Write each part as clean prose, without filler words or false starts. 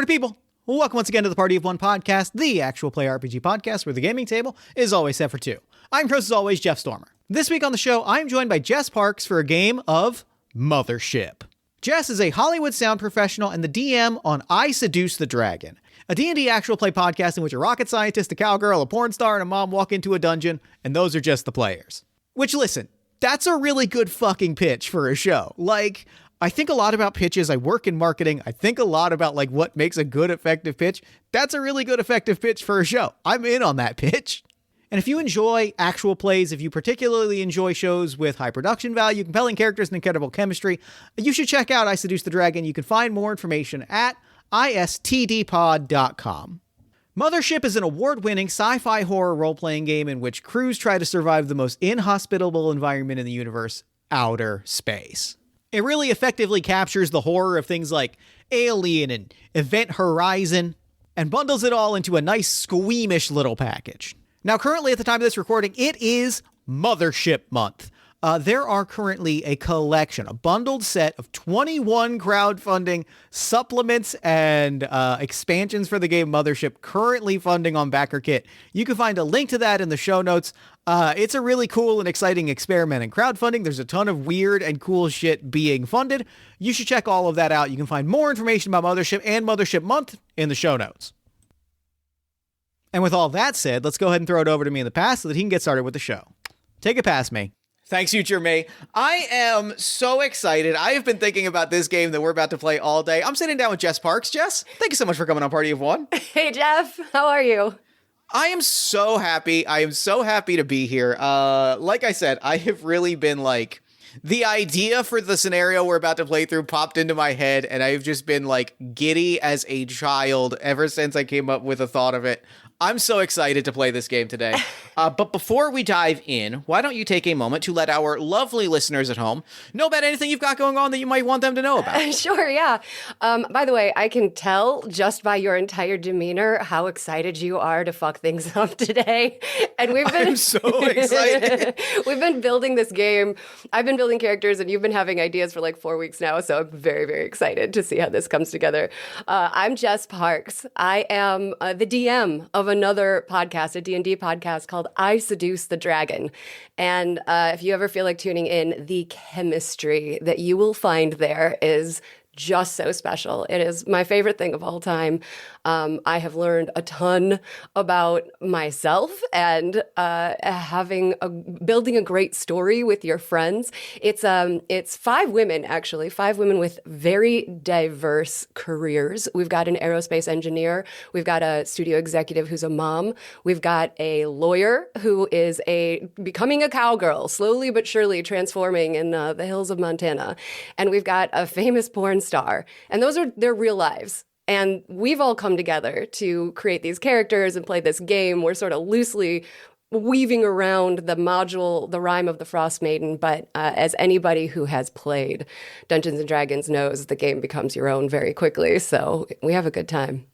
Party people, welcome once again to the Party of One podcast, the actual play RPG podcast where the gaming table is always set for two. I'm Chris, as always, Jeff Stormer. This week on the show, I'm joined by Jess Parks for a game of Mothership. Jess is a Hollywood sound professional and the DM on I Seduce the Dragon, a D&D actual play podcast in which a rocket scientist, a cowgirl, a porn star, and a mom walk into a dungeon, and those are just the players. Which, listen, that's a really good fucking pitch for a show. Like, I think a lot about pitches. I work in marketing. I think a lot about like what makes a good, effective pitch. That's a really good, effective pitch for a show. I'm in on that pitch. And if you enjoy actual plays, if you particularly enjoy shows with high production value, compelling characters, and incredible chemistry, you should check out I Seduce the Dragon. You can find more information at istdpod.com. Mothership is an award-winning sci-fi horror role-playing game in which crews try to survive the most inhospitable environment in the universe, outer space. It really effectively captures the horror of things like Alien and Event Horizon and bundles it all into a nice squeamish little package. Now, currently at the time of this recording, it is Mothership Month. There are currently a collection, a bundled set of 21 crowdfunding supplements and expansions for the game Mothership currently funding on BackerKit. You can find a link to that in the show notes. It's a really cool and exciting experiment in crowdfunding. There's a ton of weird and cool shit being funded. You should check all of that out. You can find more information about Mothership and Mothership Month in the show notes. And with all that said, let's go ahead and throw it over to me in the past so that he can get started with the show. Take it past me. Thanks, future me. I am so excited. I have been thinking about this game that we're about to play all day. I'm sitting down with Jess Parks. Jess, thank you so much for coming on Party of One. Hey, Jeff. How are you? I am so happy. I am so happy to be here. Like I said, I have really been like, the idea for the scenario we're about to play through popped into my head, and I've just been like giddy as a child ever since I came up with the thought of it. I'm so excited to play this game today. But before we dive in, why don't you take a moment to let our lovely listeners at home know about anything you've got going on that you might want them to know about? Sure, yeah. By the way, I can tell just by your entire demeanor how excited you are to fuck things up today. And I'm so excited. We've been building this game. I've been building characters, and you've been having ideas for like 4 weeks now. So I'm very, very excited to see how this comes together. I'm Jess Parks. I am the DM of another podcast, a D&D podcast called I Seduce the Dragon. And if you ever feel like tuning in, the chemistry that you will find there is just so special. It is my favorite thing of all time. I have learned a ton about myself and building a great story with your friends. It's 5 women, actually, 5 women with very diverse careers. We've got an aerospace engineer. We've got a studio executive who's a mom. We've got a lawyer who is becoming a cowgirl, slowly but surely transforming in the hills of Montana. And we've got a famous porn star. And those are their real lives. And we've all come together to create these characters and play this game. We're sort of loosely weaving around the rhyme of the Frost Maiden. But as anybody who has played Dungeons & Dragons knows, the game becomes your own very quickly. So we have a good time.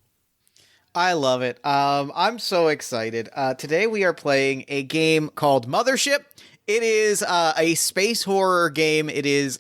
I love it. I'm so excited. Today we are playing a game called Mothership. It is a space horror game. It is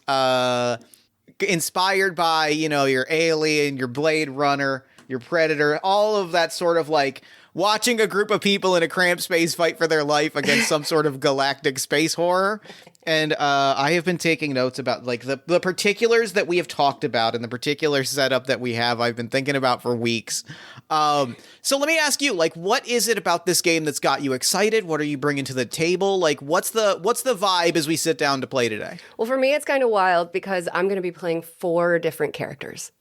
inspired by, your Alien, your Blade Runner, your Predator, all of that sort of like watching a group of people in a cramped space fight for their life against some sort of galactic space horror. And I have been taking notes about like the particulars that we have talked about and the particular setup that we have. I've been thinking about for weeks. So let me ask you, like, what is it about this game that's got you excited? What are you bringing to the table? Like, what's the vibe as we sit down to play today? Well, for me, it's kind of wild because I'm going to be playing 4 different characters.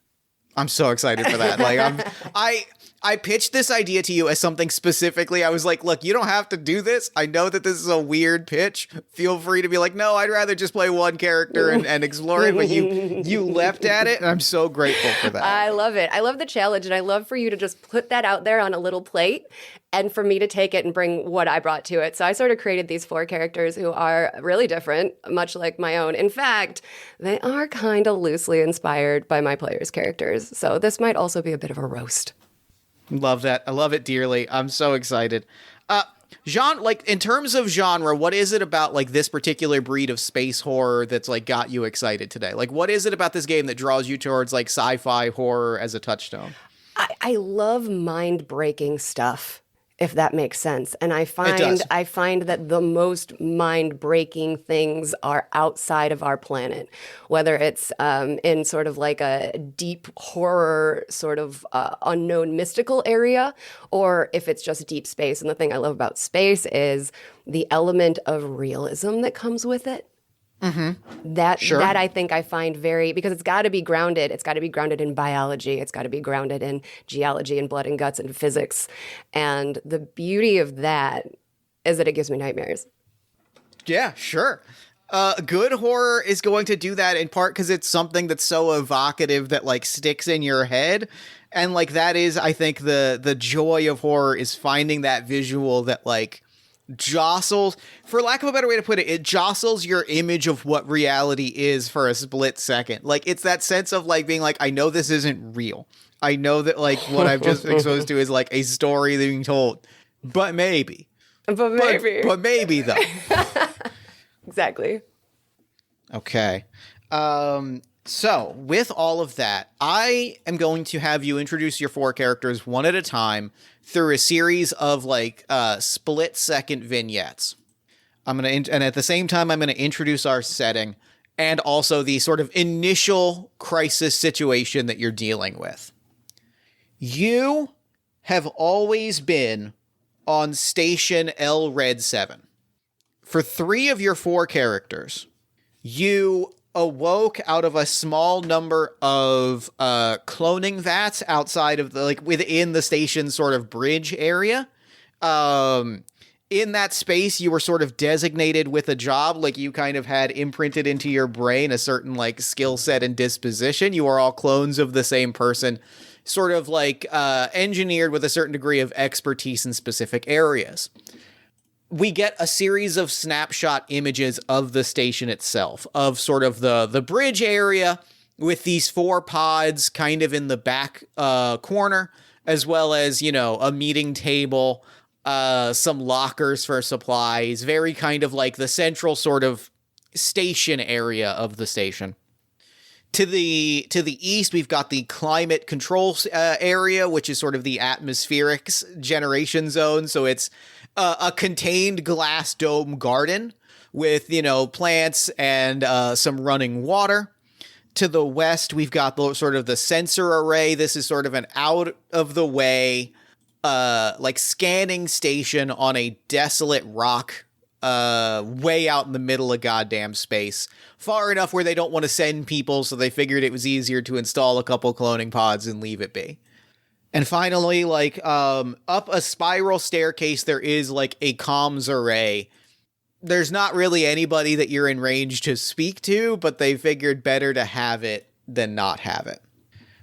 I'm so excited for that. Like, I pitched this idea to you as something specifically. I was like, look, you don't have to do this. I know that this is a weird pitch. Feel free to be like, no, I'd rather just play one character and explore it. But you leapt at it, and I'm so grateful for that. I love it. I love the challenge, and I love for you to just put that out there on a little plate and for me to take it and bring what I brought to it. So I sort of created these 4 characters who are really different, much like my own. In fact, they are kind of loosely inspired by my players' characters. So this might also be a bit of a roast. Love that. I love it dearly. I'm so excited. Genre, like in terms of genre, what is it about like this particular breed of space horror that's like got you excited today? Like what is it about this game that draws you towards like sci-fi horror as a touchstone? I love mind-breaking stuff, if that makes sense. And I does. find that the most mind-breaking things are outside of our planet, whether it's in sort of like a deep horror sort of unknown mystical area, or if it's just deep space. And the thing I love about space is the element of realism that comes with it. That I think I find very, because it's got to be grounded. It's got to be grounded in biology. It's got to be grounded in geology and blood and guts and physics. And the beauty of that is that it gives me nightmares. Yeah, sure. Good horror is going to do that in part because it's something that's so evocative that like sticks in your head. And like that is, I think, the joy of horror is finding that visual that like jostles, for lack of a better way to put it, it jostles your image of what reality is for a split second. Like it's that sense of like being like, I know this isn't real. I know that like what I've just exposed to is like a story being told, but maybe. But maybe. But maybe though. Exactly. Okay. So with all of that, I am going to have you introduce your 4 characters one at a time through a series of like split-second vignettes. And at the same time, I'm going to introduce our setting and also the sort of initial crisis situation that you're dealing with. You have always been on Station L Red 7. For 3 of your 4 characters, you awoke out of a small number of cloning vats outside of the, like, within the station sort of bridge area. In that space, you were sort of designated with a job, like you kind of had imprinted into your brain a certain like skill set and disposition. You are all clones of the same person, sort of like engineered with a certain degree of expertise in specific areas. We get a series of snapshot images of the station itself, of sort of the bridge area with these 4 pods kind of in the back corner, as well as, you know, a meeting table, some lockers for supplies, very kind of like the central sort of station area of the station. To the east, we've got the climate control area, which is sort of the atmospheric generation zone. So it's a contained glass dome garden with, you know, plants and some running water. To the west, we've got the sort of the sensor array. This is sort of an out of the way, like scanning station on a desolate rock, way out in the middle of goddamn space, far enough where they don't want to send people. So they figured it was easier to install a couple cloning pods and leave it be. And finally, like, up a spiral staircase, there is like a comms array. There's not really anybody that you're in range to speak to, but they figured better to have it than not have it.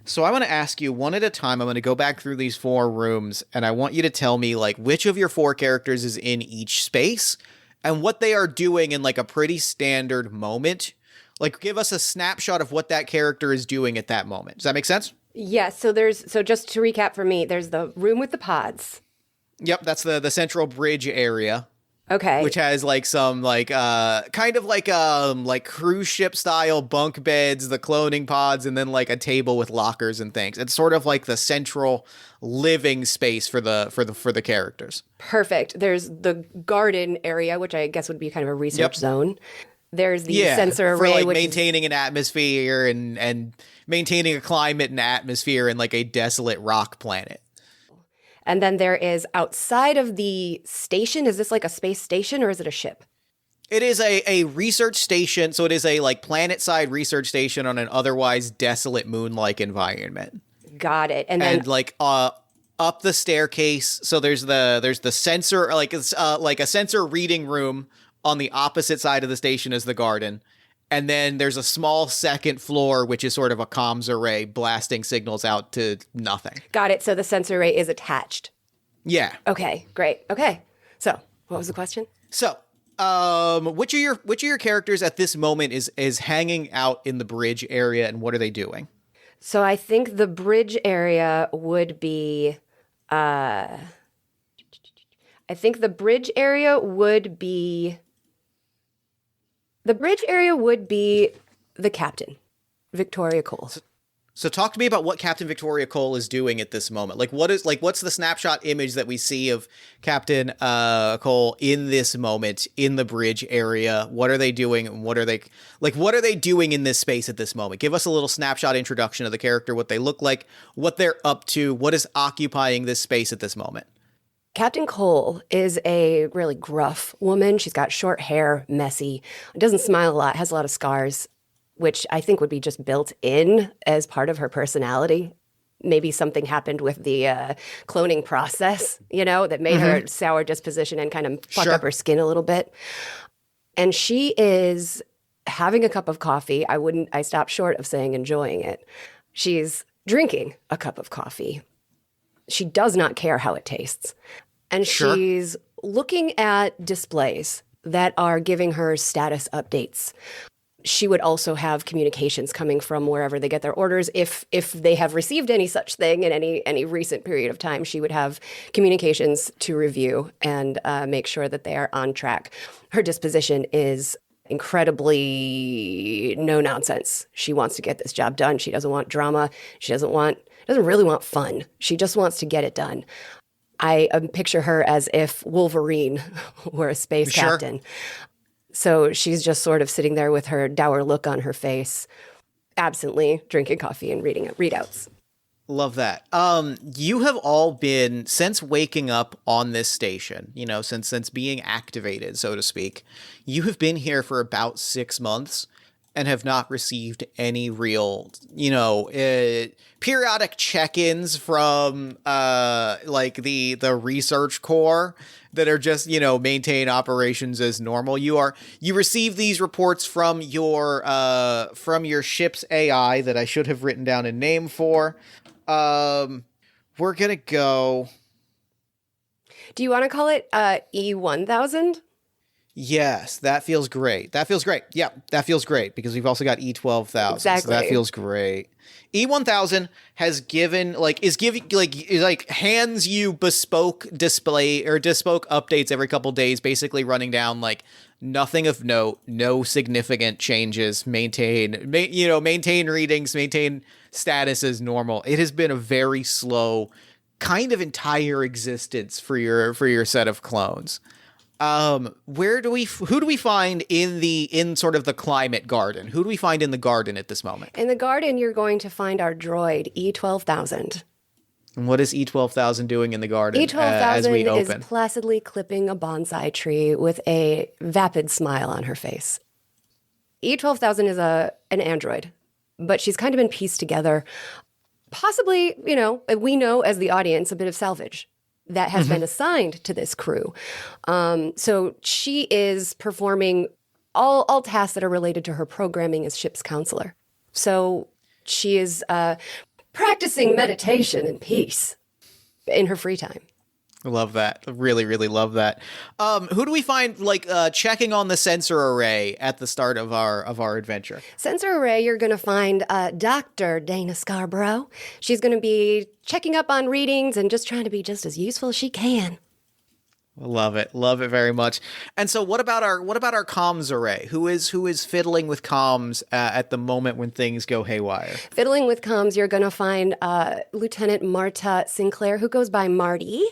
So I want to ask you one at a time. I'm going to go back through these 4 rooms, and I want you to tell me like which of your 4 characters is in each space and what they are doing in like a pretty standard moment. Like give us a snapshot of what that character is doing at that moment. Does that make sense? Yeah, so just to recap for me, there's the room with the pods. Yep, that's the central bridge area. Okay. Which has like some like kind of like cruise ship style bunk beds, the cloning pods, and then like a table with lockers and things. It's sort of like the central living space for the characters. Perfect. There's the garden area, which I guess would be kind of a research zone. There's the sensor array, for like which maintaining an atmosphere and maintaining a climate and atmosphere in like a desolate rock planet. And then there is outside of the station. Is this like a space station or is it a ship? It is a research station. So it is a like planet-side research station on an otherwise desolate moon-like environment. Got it. And then like up the staircase. So there's the sensor, like it's like a sensor reading room on the opposite side of the station as the garden. And then there's a small second floor, which is sort of a comms array blasting signals out to nothing. Got it. So the sensor array is attached. Yeah. Okay, great. Okay. So what was the question? So, which of your characters at this moment is hanging out in the bridge area, and what are they doing? So I think the bridge area would be the captain, Victoria Cole. So talk to me about what Captain Victoria Cole is doing at this moment. What's the snapshot image that we see of Captain Cole in this moment in the bridge area? What are they doing? And what are they doing in this space at this moment? Give us a little snapshot introduction of the character, what they look like, what they're up to, what is occupying this space at this moment. Captain Cole is a really gruff woman. She's got short hair, messy, doesn't smile a lot, has a lot of scars, which I think would be just built in as part of her personality. Maybe something happened with the cloning process, that made her sour disposition and kind of fuck up her skin a little bit. And she is having a cup of coffee. I stopped short of saying enjoying it. She's drinking a cup of coffee. She does not care how it tastes. And she's looking at displays that are giving her status updates. She would also have communications coming from wherever they get their orders. If they have received any such thing in any recent period of time, she would have communications to review and make sure that they are on track. Her disposition is incredibly no nonsense. She wants to get this job done. She doesn't want drama. She doesn't really want fun. She just wants to get it done. I picture her as if Wolverine were a space captain. So she's just sort of sitting there with her dour look on her face, absently drinking coffee and reading readouts. Love that. You have all been, since waking up on this station, since being activated, so to speak, you have been here for about 6 months and have not received any real, periodic check-ins from, the research corps that are just, maintain operations as normal. You receive these reports from your ship's AI that I should have written down a name for. We're gonna go. Do you want to call it E1000? Yes, that feels great. Yeah, that feels great because we've also got E12,000. Exactly. So that feels great. E1000 has hands you bespoke display or bespoke updates every couple days, basically running down nothing of note, no significant changes, maintain readings, maintain status as normal. It has been a very slow kind of entire existence for your set of clones. Who do we find in sort of the climate garden? Who do we find in the garden at this moment? In the garden, you're going to find our droid, E12,000. And what is E12,000 doing in the garden E12,000 as we open? is placidly clipping a bonsai tree with a vapid smile on her face. E12,000 is an android, but she's kind of been pieced together. Possibly, we know as the audience, a bit of salvage that has been assigned to this crew. So she is performing all tasks that are related to her programming as ship's counselor. So she is practicing meditation and peace in her free time. Love that. Really, really love that. Who do we find checking on the sensor array at the start of our adventure? Sensor array, you're going to find Dr. Dana Scarborough. She's going to be checking up on readings and just trying to be just as useful as she can. Love it very much. And so, what about our comms array? Who is fiddling with comms at the moment when things go haywire? Fiddling with comms, you're going to find Lieutenant Marta Sinclair, who goes by Marty,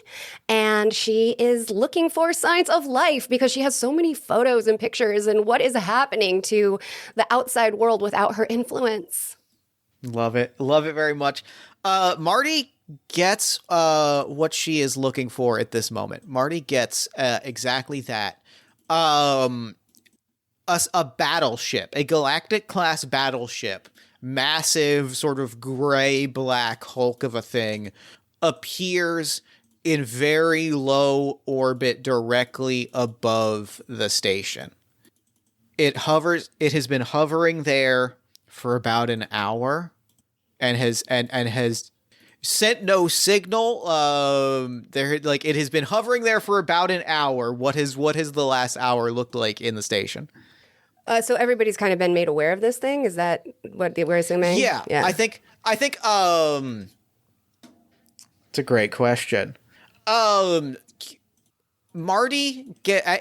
and she is looking for signs of life because she has so many photos and pictures and what is happening to the outside world without her influence. Love it very much. Marty gets what she is looking for at this moment. Marty gets exactly that. A battleship, a galactic class battleship, massive sort of gray black hulk of a thing, appears in very low orbit directly above the station. It has been hovering there for about an hour and has sent no signal. It has been hovering there for about an hour. What has the last hour looked like in the station? So everybody's kind of been made aware of this thing. Is that what we're assuming? Yeah. I think it's a great question. Marty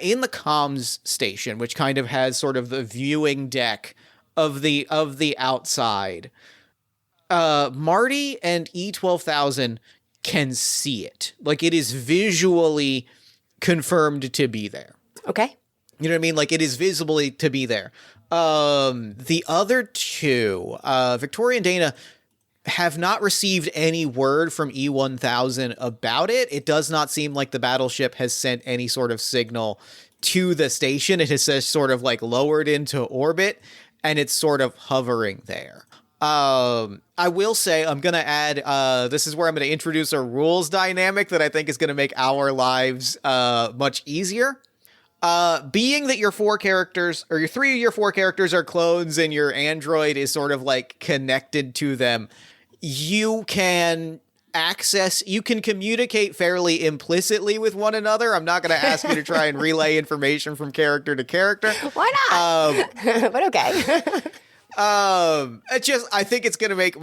in the comms station, which kind of has sort of the viewing deck of the outside. Marty and E12000 can see it. Like, it is visually confirmed to be there. Okay. You know what I mean? Like, it is visibly to be there. The other two, Victoria and Dana, have not received any word from E1000 about it. It does not seem like the battleship has sent any sort of signal to the station. It has just sort of like lowered into orbit, and it's sort of hovering there. I will say, I'm going to add, this is where I'm going to introduce a rules dynamic that I think is going to make our lives much easier. Being that your 4 characters, or your 3 of your 4 characters are clones and your android is sort of like connected to them, you can communicate fairly implicitly with one another. I'm not going to ask you to try and relay information from character to character. Why not? But okay. I think it's gonna make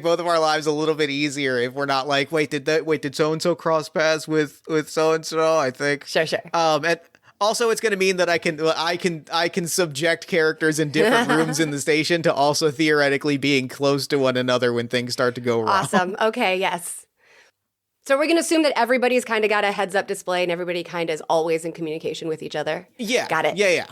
both of our lives a little bit easier if we're not like, did so and so cross paths with so and so? I think Sure. And also, it's going to mean that I can subject characters in different rooms in the station to also theoretically being close to one another when things start to go wrong. Awesome. Okay, yes. So we're going to assume that everybody's kind of got a heads-up display and everybody kind of is always in communication with each other? Yeah. Got it. Yeah.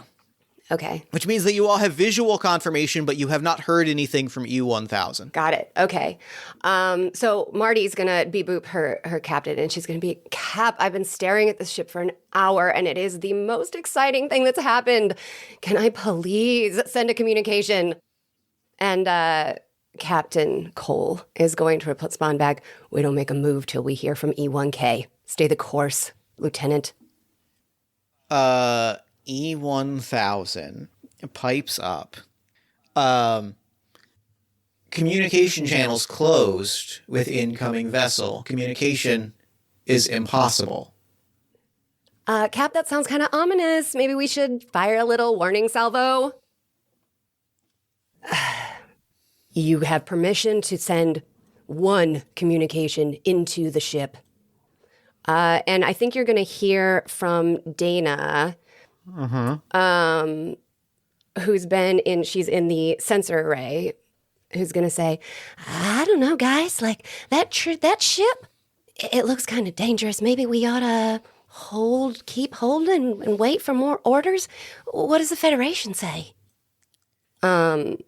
Okay. Which means that you all have visual confirmation, but you have not heard anything from E1000. Got it. Okay. So Marty's going to boop her captain, and she's going to be, Cap, I've been staring at this ship for an hour, and it is the most exciting thing that's happened. Can I please send a communication? And Captain Cole is going to respond back, we don't make a move till we hear from E1K. Stay the course, Lieutenant. E1000 pipes up. Communication channels closed with incoming vessel. Communication is impossible. Cap, that sounds kind of ominous. Maybe we should fire a little warning salvo. You have permission to send 1 communication into the ship. And I think you're going to hear from Dana, she's in the sensor array, who's going to say, I don't know, guys, like that ship, it looks kind of dangerous. Maybe we ought to keep holding and wait for more orders. What does the Federation say? And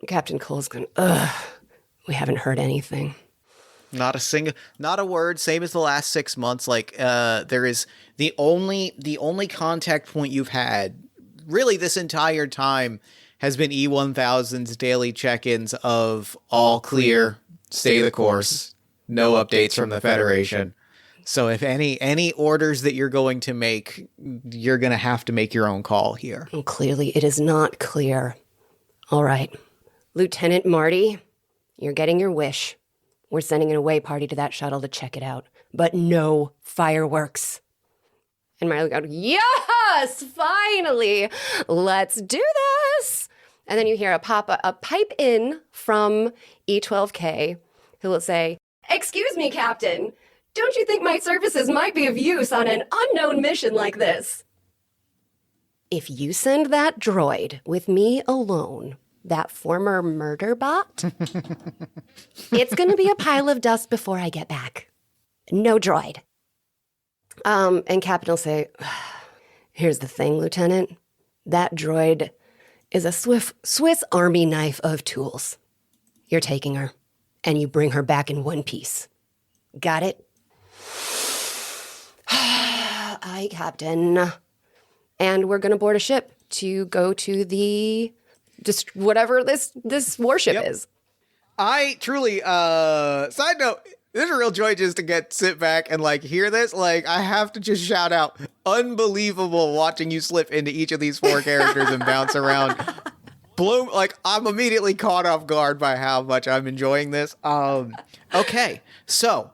Captain Cole's going, we haven't heard anything. Not a word. Same as the last 6 months. Like, there is the only contact point you've had really this entire time has been E1000's daily check-ins of all clear, stay the course, no updates from the Federation. So if any orders that you're going to make, you're going to have to make your own call here. And clearly it is not clear. All right. Lieutenant Marty, you're getting your wish. We're sending an away party to that shuttle to check it out. But no fireworks. And Marley goes, yes, finally, let's do this. And then you hear a pipe in from E12K, who will say, excuse me, Captain. Don't you think my services might be of use on an unknown mission like this? If you send that droid with me alone, that former murder bot, it's going to be a pile of dust before I get back. No droid. And Captain will say, here's the thing, Lieutenant. That droid is a Swiss Army knife of tools. You're taking her, and you bring her back in one piece. Got it? Aye, Captain. And we're going to board a ship to go to the, just whatever this warship is. I truly, side note, this is a real joy just to sit back and like hear this. Like, I have to just shout out, unbelievable watching you slip into each of these 4 characters and bounce around. Like, I'm immediately caught off guard by how much I'm enjoying this. Okay, so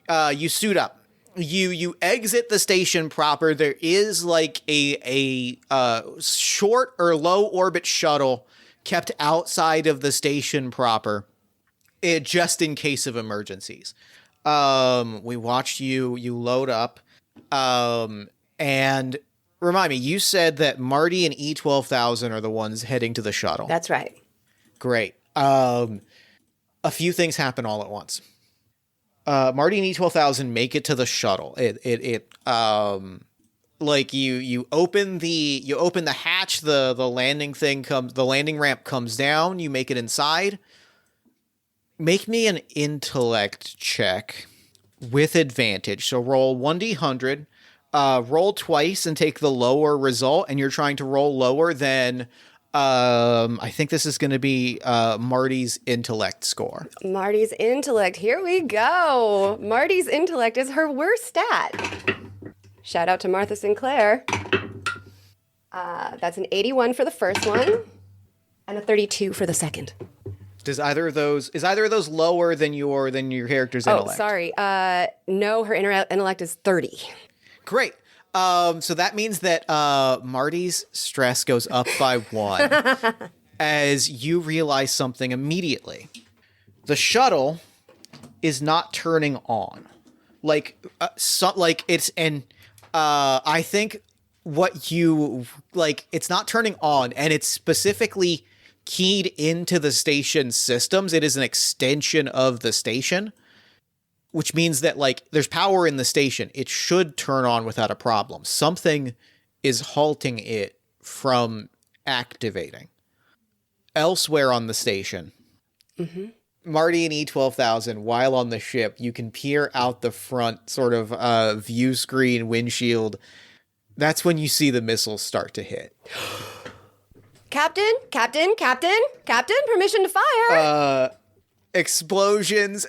you suit up. You exit the station proper. There is like a short or low orbit shuttle kept outside of the station proper, just in case of emergencies. We watched you load up, and remind me, you said that Marty and E12000 are the ones heading to the shuttle. That's right. Great. A few things happen all at once. Marty and E-12,000 make it to the shuttle. Like you open the hatch, the landing ramp comes down, you make it inside. Make me an intellect check with advantage. So roll 1d100, roll twice and take the lower result, and you're trying to roll lower than I think this is going to be Marty's intellect score. Marty's intellect. Here we go. Marty's intellect is her worst stat. Shout out to Martha Sinclair. That's an 81 for the first one and a 32 for the second. Is either of those lower than your character's intellect? Oh, sorry. No, her intellect is 30. Great. So that means that Marty's stress goes up by 1 as you realize something immediately. The shuttle is not turning on. I think what you it's not turning on, and it's specifically keyed into the station systems. It is an extension of the station, which means that there's power in the station. It should turn on without a problem. Something is halting it from activating. Elsewhere on the station, Marty and E-12,000, while on the ship, you can peer out the front sort of view screen windshield. That's when you see the missiles start to hit. Captain, permission to fire. Explosions.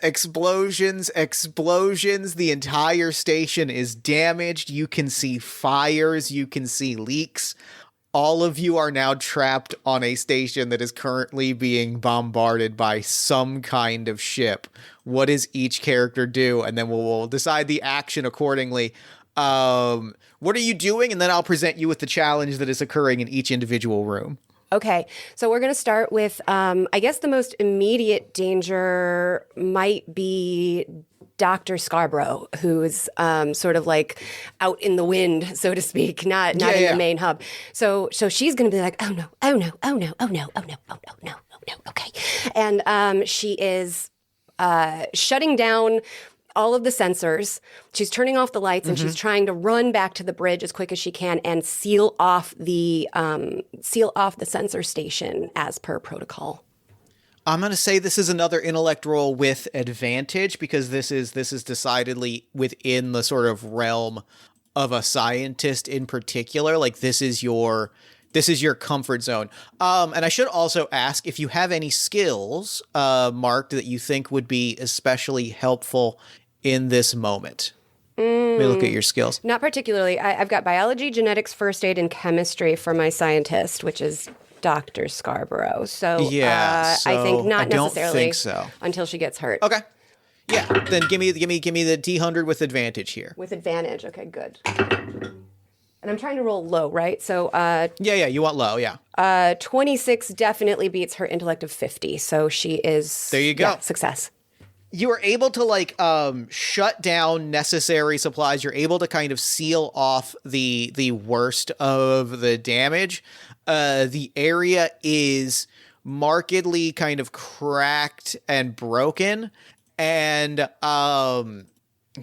The entire station is damaged. You can see fires. You can see leaks. All of you are now trapped on a station that is currently being bombarded by some kind of ship. What does each character do? And then we'll decide the action accordingly. What are you doing? And then I'll present you with the challenge that is occurring in each individual room. Okay, so we're going to start with, I guess the most immediate danger might be Dr. Scarborough, who's sort of out in the wind, so to speak, not in the main hub. So she's going to be like, oh no, okay. And she is shutting down all of the sensors. She's turning off the lights, and she's trying to run back to the bridge as quick as she can and seal off the sensor station as per protocol. I'm going to say this is another intellect roll with advantage, because this is decidedly within the sort of realm of a scientist in particular. This is your comfort zone. And I should also ask if you have any skills marked that you think would be especially helpful in this moment. Let me look at your skills. Not particularly. I've got biology, genetics, first aid, and chemistry for my scientist, which is Dr. Scarborough. So, I think not necessarily. Think so. Until she gets hurt. Okay. Yeah. Then give me the D100 with advantage here. With advantage. Okay, good. And I'm trying to roll low, right? So you want low, yeah. 26 definitely beats her intellect of 50. So she is there you go. Yeah, success. You are able to shut down necessary supplies. You're able to kind of seal off the worst of the damage. The area is markedly kind of cracked and broken, and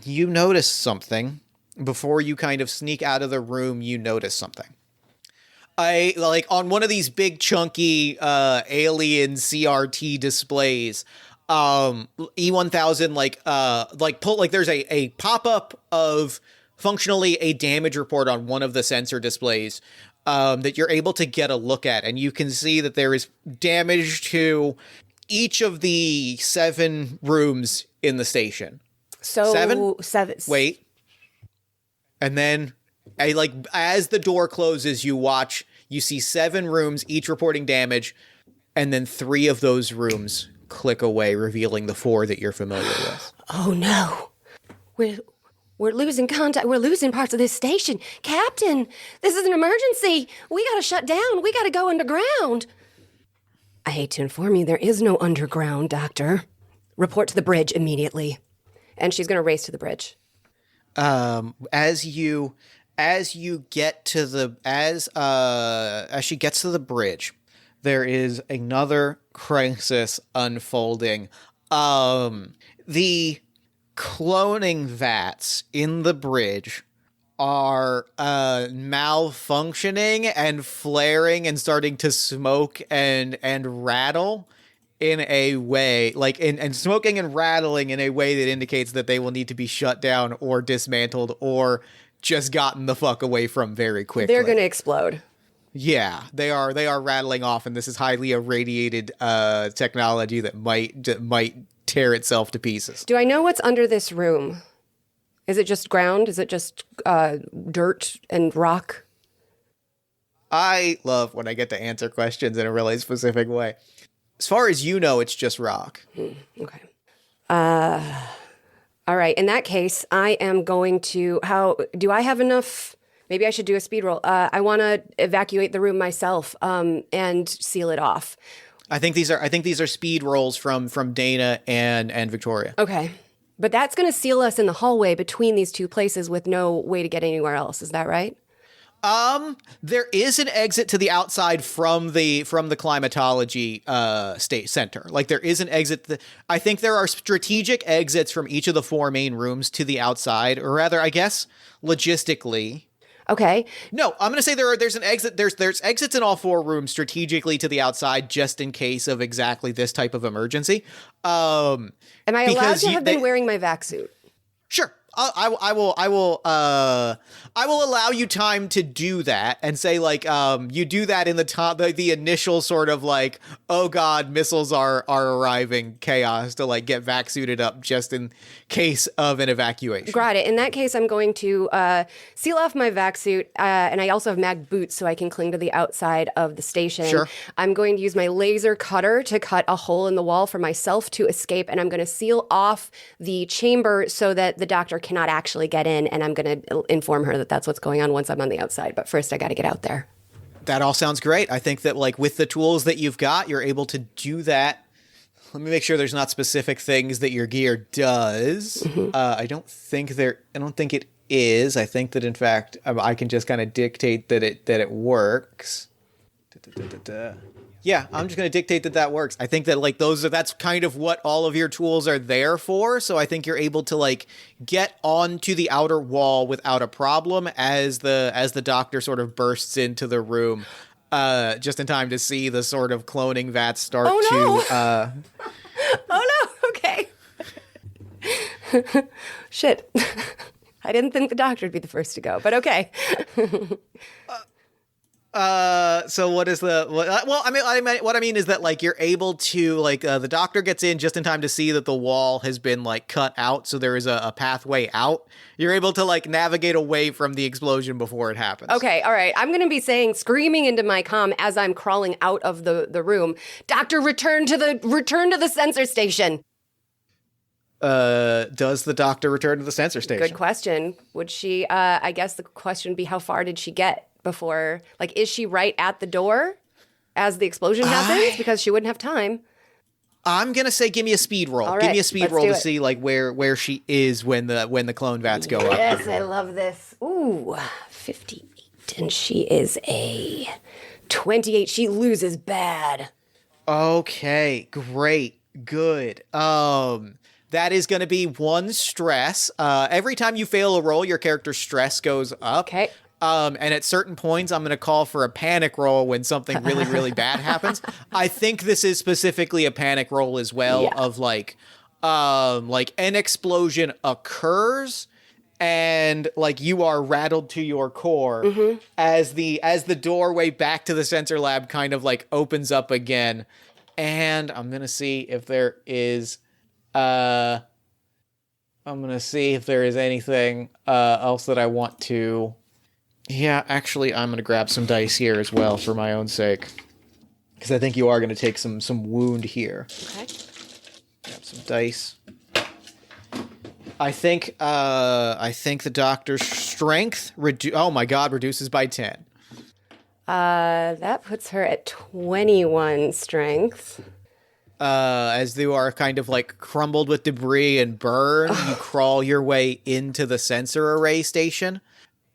you notice something before you kind of sneak out of the room. You notice something. On one of these big chunky alien CRT displays, E-1000 there's a pop-up of functionally a damage report on one of the sensor displays that you're able to get a look at, and you can see that there is damage to each of the 7 rooms in the station. So 7? Wait. And then as the door closes, you see 7 rooms, each reporting damage, and then 3 of those rooms click away, revealing the 4 that you're familiar with. Oh no. We're losing contact. We're losing parts of this station. Captain, this is an emergency. We gotta shut down. We gotta go underground. I hate to inform you, there is no underground, Doctor. Report to the bridge immediately. And she's gonna race to the bridge. As she gets to the bridge, there is another crisis unfolding. The cloning vats in the bridge are malfunctioning and flaring and starting to smoke and rattle in a way and smoking and rattling in a way that indicates that they will need to be shut down or dismantled or just gotten the fuck away from very quickly. They're going to explode. Yeah, they are rattling off, and this is highly irradiated technology that might tear itself to pieces. Do I know what's under this room? Is it just ground? Is it just dirt and rock? I love when I get to answer questions in a really specific way. As far as you know, it's just rock. Okay. All right. In that case, I am going to... do I have enough... Maybe I should do a speed roll. I want to evacuate the room myself and seal it off. I think these are speed rolls from Dana and Victoria. Okay. But that's going to seal us in the hallway between these two places with no way to get anywhere else. Is that right? There is an exit to the outside from the climatology state center. Like there is an exit. I think there are strategic exits from each of the four main rooms to the outside, or rather, I guess logistically. Okay. No, I'm going to say there's an exit. There's exits in all four rooms strategically to the outside, just in case of exactly this type of emergency. Am I allowed to have been wearing my vac suit? Sure. I will allow you time to do that and say you do that in the initial sort of like, oh God, missiles are arriving chaos to get vac suited up just in case of an evacuation. Got it. In that case, I'm going to seal off my vac suit and I also have mag boots so I can cling to the outside of the station. Sure. I'm going to use my laser cutter to cut a hole in the wall for myself to escape, and I'm going to seal off the chamber so that the doctor cannot actually get in, and I'm going to inform her that that's what's going on once I'm on the outside. But first, I got to get out there. That all sounds great. I think that with the tools that you've got, you're able to do that. Let me make sure there's not specific things that your gear does. Mm-hmm. I don't think it is. I think that in fact I can just kind of dictate that it works. Yeah, I'm just going to dictate that works. I think that that's kind of what all of your tools are there for. So I think you're able to get onto the outer wall without a problem as the doctor sort of bursts into the room, just in time to see the sort of cloning vats start Oh no! Okay. Shit. I didn't think the doctor would be the first to go, but okay. So what is what I mean is that you're able to the doctor gets in just in time to see that the wall has been cut out, so there is a pathway out. You're able to navigate away from the explosion before it happens. Okay, all right. I'm going to be screaming into my comm as I'm crawling out of the room. Doctor, return to the sensor station. Does the doctor return to the sensor station? Good question. Would she? I guess the question would be, how far did she get before? Is she right at the door as the explosion happens? Because she wouldn't have time. I'm gonna say, give me a speed roll. All right, give me a speed roll to it. see where she is when the clone vats go up. Yes, I love this. Ooh, 58, and she is a 28. She loses bad. Okay, great, good. That is going to be one stress. Every time you fail a roll, your character's stress goes up. Okay. And at certain points, I'm going to call for a panic roll when something really, really bad happens. I think this is specifically a panic roll as well, of an explosion occurs and you are rattled to your core as the doorway back to the sensor lab kind of opens up again. And I'm going to see if there is anything else that I want to. Yeah, actually, I'm going to grab some dice here as well for my own sake, because I think you are going to take some wound here. Okay. Grab some dice. I think the doctor's strength reduces by 10. That puts her at 21 strength. As you are kind of crumbled with debris and burned, you crawl your way into the sensor array station.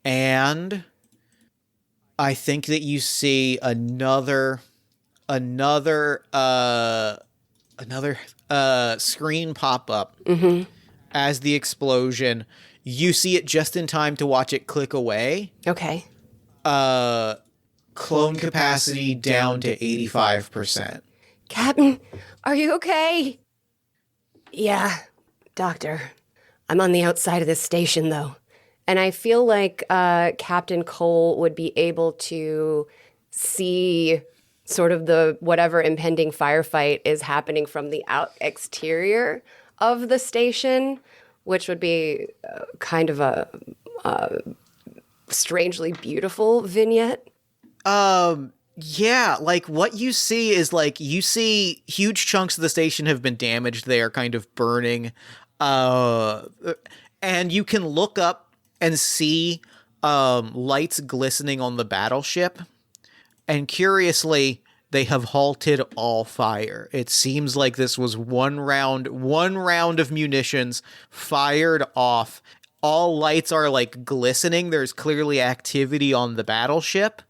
And I think that you see another another screen pop up as the explosion. You see it just in time to watch it click away. Okay. Clone capacity down to 85%. Captain, are you okay? Yeah, Doctor. I'm on the outside of this station, though. And I feel like Captain Cole would be able to see sort of the whatever impending firefight is happening from the exterior of the station, which would be kind of a strangely beautiful vignette. Yeah, like what you see is like you see huge chunks of the station have been damaged. They are kind of burning. And you can look up and see lights glistening on the battleship. And curiously, they have halted all fire. It seems like this was one round of munitions fired off. All lights are like glistening. There's clearly activity on the battleship,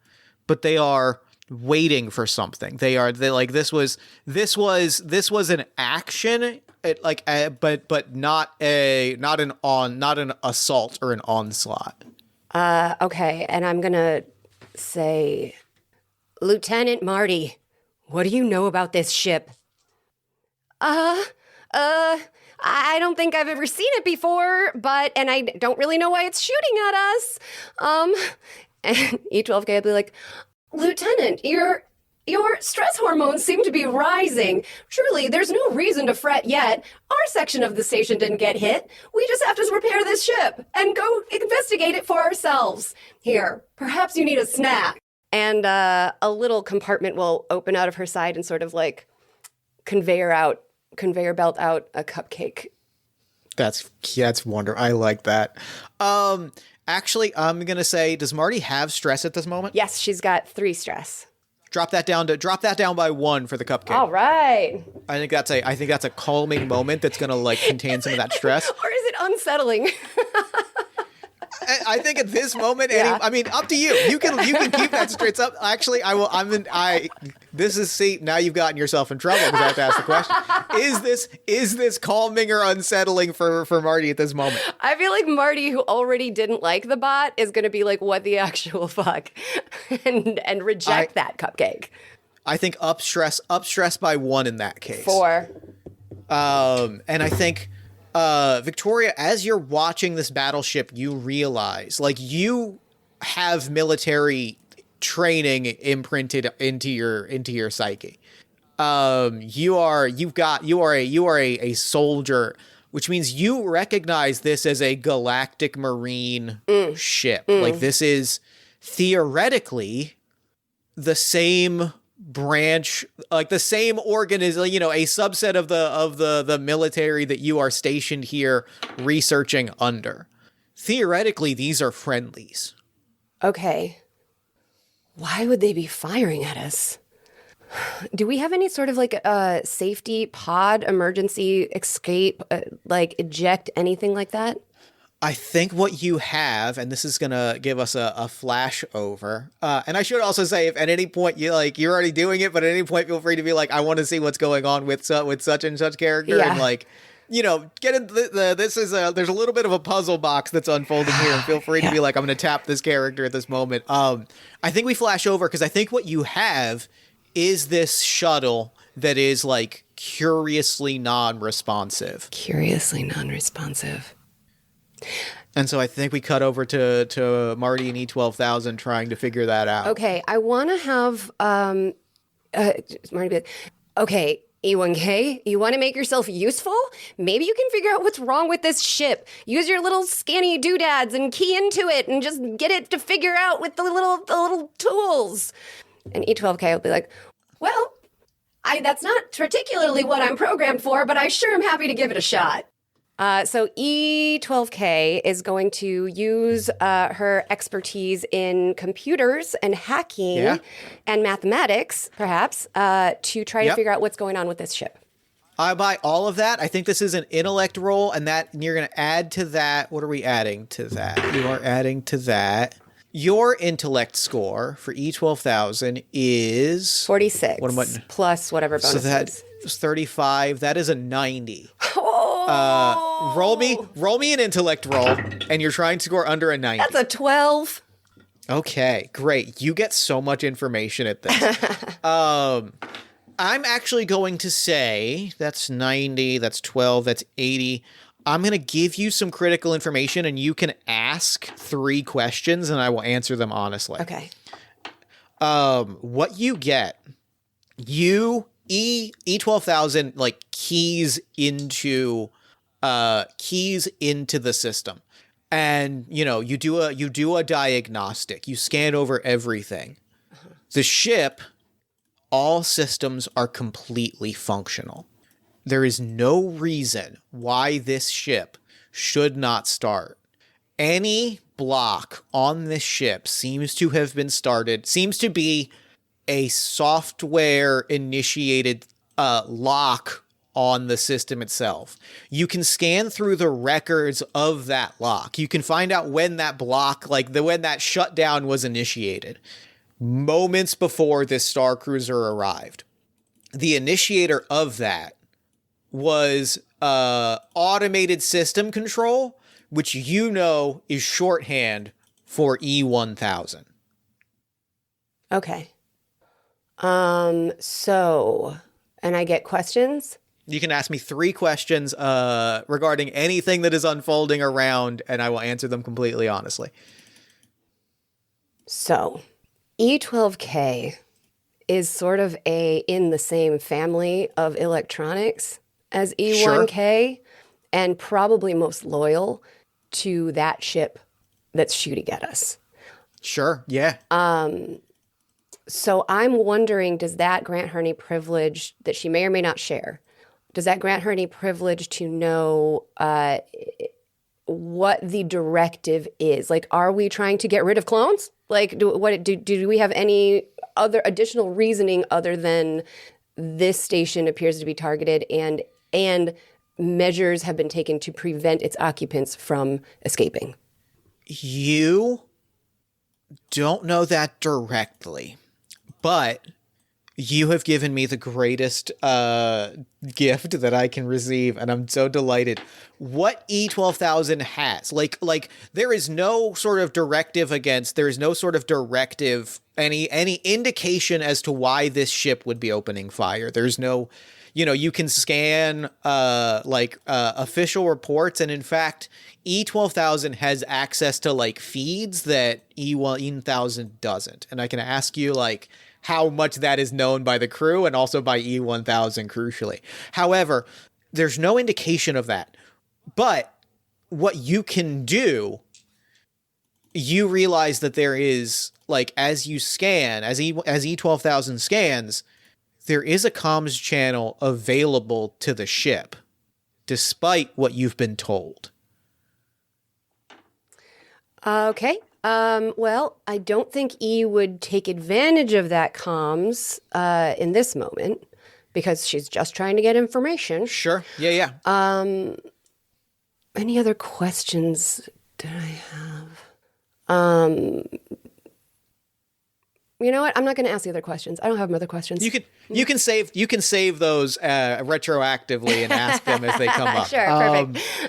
but they are waiting for something. They like this was an action, but not an assault or an onslaught. Okay, and I'm gonna say, Lieutenant Marty, what do you know about this ship? I don't think I've ever seen it before, and I don't really know why it's shooting at us. And E12K will be like, Lieutenant, your stress hormones seem to be rising. Truly, there's no reason to fret yet. Our section of the station didn't get hit. We just have to repair this ship and go investigate it for ourselves. Here, perhaps you need a snack. And a little compartment will open out of her side and sort of like conveyor belt out a cupcake. That's wonderful. I like that. Actually, I'm gonna say, does Marty have stress at this moment? Yes, she's got 3 stress. Drop that down by 1 for the cupcake. All right. I think that's a calming moment that's gonna like contain some of that stress. Or is it unsettling? I think at this moment, I mean, up to you. You can keep that straight up. Actually, I will. Now you've gotten yourself in trouble because I have to ask the question: Is this calming or unsettling for Marty at this moment? I feel like Marty, who already didn't like the bot, is going to be like, "What the actual fuck," and reject that cupcake. I think up stress by 1 in that case. 4. And I think. Victoria, as you're watching this battleship, you realize, like, you have military training imprinted into your psyche. You are a soldier, which means you recognize this as a galactic marine ship. Like, this is theoretically the same branch, like the same organism, a subset of the military that you are stationed here researching under. Theoretically, these are friendlies. Okay. Why would they be firing at us? Do we have any sort of like a safety pod, emergency escape, like eject, anything like that? I think what you have, and this is going to give us a flash over. And I should also say, if at any point you're already doing it, but at any point feel free to be like, I want to see what's going on with such and such character. Yeah. And like, get into there's a little bit of a puzzle box that's unfolding here, and feel free to be like, I'm going to tap this character at this moment. I think we flash over because I think what you have is this shuttle that is like curiously non-responsive. And so I think we cut over to Marty and E12000 trying to figure that out. Okay, I want to have Marty be like, okay, E1K, you want to make yourself useful? Maybe you can figure out what's wrong with this ship. Use your little scanny doodads and key into it and just get it to figure out with the little tools. And E12K will be like, well, that's not particularly what I'm programmed for, but I sure am happy to give it a shot. So E12K is going to use her expertise in computers and hacking and mathematics, perhaps, to try to figure out what's going on with this ship. I buy all of that. I think this is an intellect roll, and you're going to add to that. What are we adding to that? You are adding to that Your intellect score for E12,000 is 46. What am I? Plus whatever bonus So that is. is 35. That is a 90. Oh! Roll me an intellect roll, and you're trying to score under a 90. That's a 12. Okay, great. You get so much information at this. I'm actually going to say that's 90, that's 12, that's 80. I'm going to give you some critical information, and you can ask 3 questions, and I will answer them honestly. Okay. What you get, E12,000 like keys into the system, and you do a diagnostic. You scan over everything. The ship, all systems are completely functional. There is no reason why this ship should not start. Any block on this ship seems to be a software initiated lock on the system itself. You can scan through the records of that lock. You can find out when that block, when that shutdown was initiated, moments before this Star Cruiser arrived. The initiator of that was automated system control, which is shorthand for E1000. Okay. So, and I get questions? You can ask me 3 questions regarding anything that is unfolding around, and I will answer them completely honestly. So, E12K is sort of in the same family of electronics as E1K, and probably most loyal to that ship that's shooting at us. Sure, yeah. So I'm wondering, does that grant her any privilege that she may or may not share? Does that grant her any privilege to know what the directive is? Like, are we trying to get rid of clones? Like, do we have any other additional reasoning other than this station appears to be targeted and measures have been taken to prevent its occupants from escaping? You don't know that directly, but you have given me the greatest gift that I can receive, and I'm so delighted. What E12,000 has, there is no sort of directive any indication as to why this ship would be opening fire. There's no, you can scan official reports, and in fact, E12,000 has access to feeds that E1000 doesn't. And I can ask you how much that is known by the crew and also by E1000 crucially. However, there's no indication of that. But what you can do, you realize that there is, as you scan, as E12,000 scans, there is a comms channel available to the ship, despite what you've been told. Okay. Well, I don't think E would take advantage of that comms in this moment because she's just trying to get information. Sure. Yeah. Any other questions did I have? You know what? I'm not going to ask the other questions. I don't have other questions. You can save those retroactively and ask them as they come up. Sure,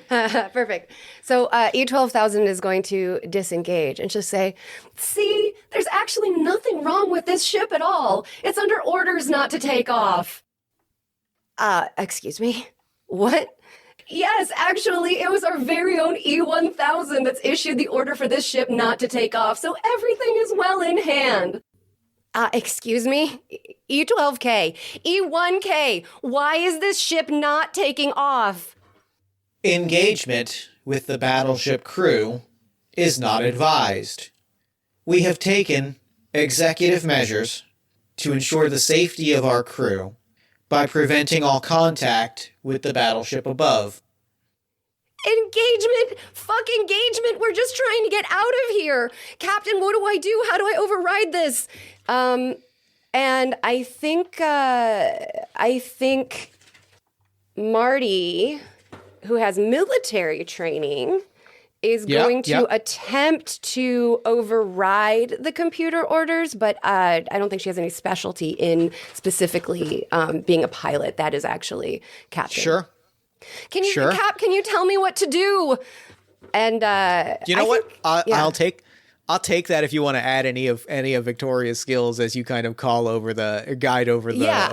perfect. Perfect. So E12,000 is going to disengage and just say, "See, there's actually nothing wrong with this ship at all. It's under orders not to take off." Excuse me? What? Yes, actually, it was our very own E1000 that's issued the order for this ship not to take off, so everything is well in hand. Excuse me? E12K, E1K, why is this ship not taking off? Engagement with the battleship crew is not advised. We have taken executive measures to ensure the safety of our crew by preventing all contact with the battleship above. Engagement! Fuck engagement! We're just trying to get out of here! Captain, what do I do? How do I override this? And I think Marty, who has military training, is going to attempt to override the computer orders, but I don't think she has any specialty in specifically being a pilot. That is actually Captain. Sure. Cap, can you tell me what to do? And you know what? I'll take that if you want to add any of Victoria's skills as you kind of guide over the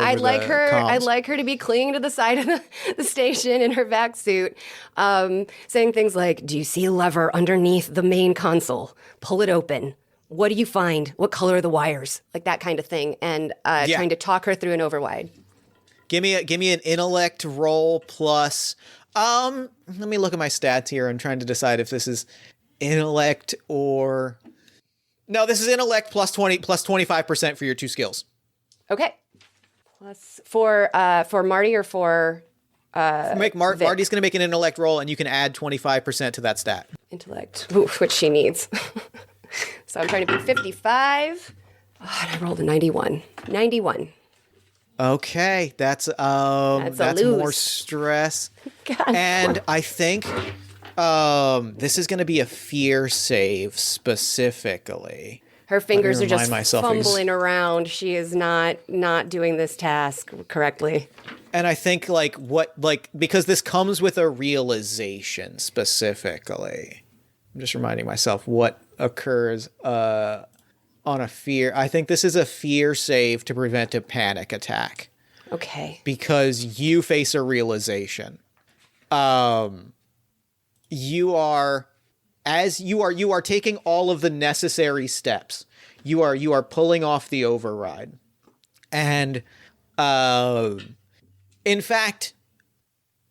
I'd like her. comms. I'd like her to be clinging to the side of the station in her vac suit, saying things like, "Do you see a lever underneath the main console? Pull it open. What do you find? What color are the wires?" Like that kind of thing, and trying to talk her through an override. Give me an intellect roll plus. Let me look at my stats here. I'm trying to decide if this is intellect or. No, this is intellect plus 25% for your 2 skills. Okay. Plus for Marty or for Marty's going to make an intellect roll, and you can add 25% to that stat. Intellect, which she needs. So I'm trying to beat 55. Oh, and I rolled a 91. 91. Okay, that's more stress. God. And I think this is going to be a fear save specifically. Her fingers are just fumbling around. She is not doing this task correctly. And I think because this comes with a realization specifically. I'm just reminding myself what occurs on a fear. I think this is a fear save to prevent a panic attack. Okay. Because you face a realization. You are taking all of the necessary steps. You are pulling off the override. And in fact,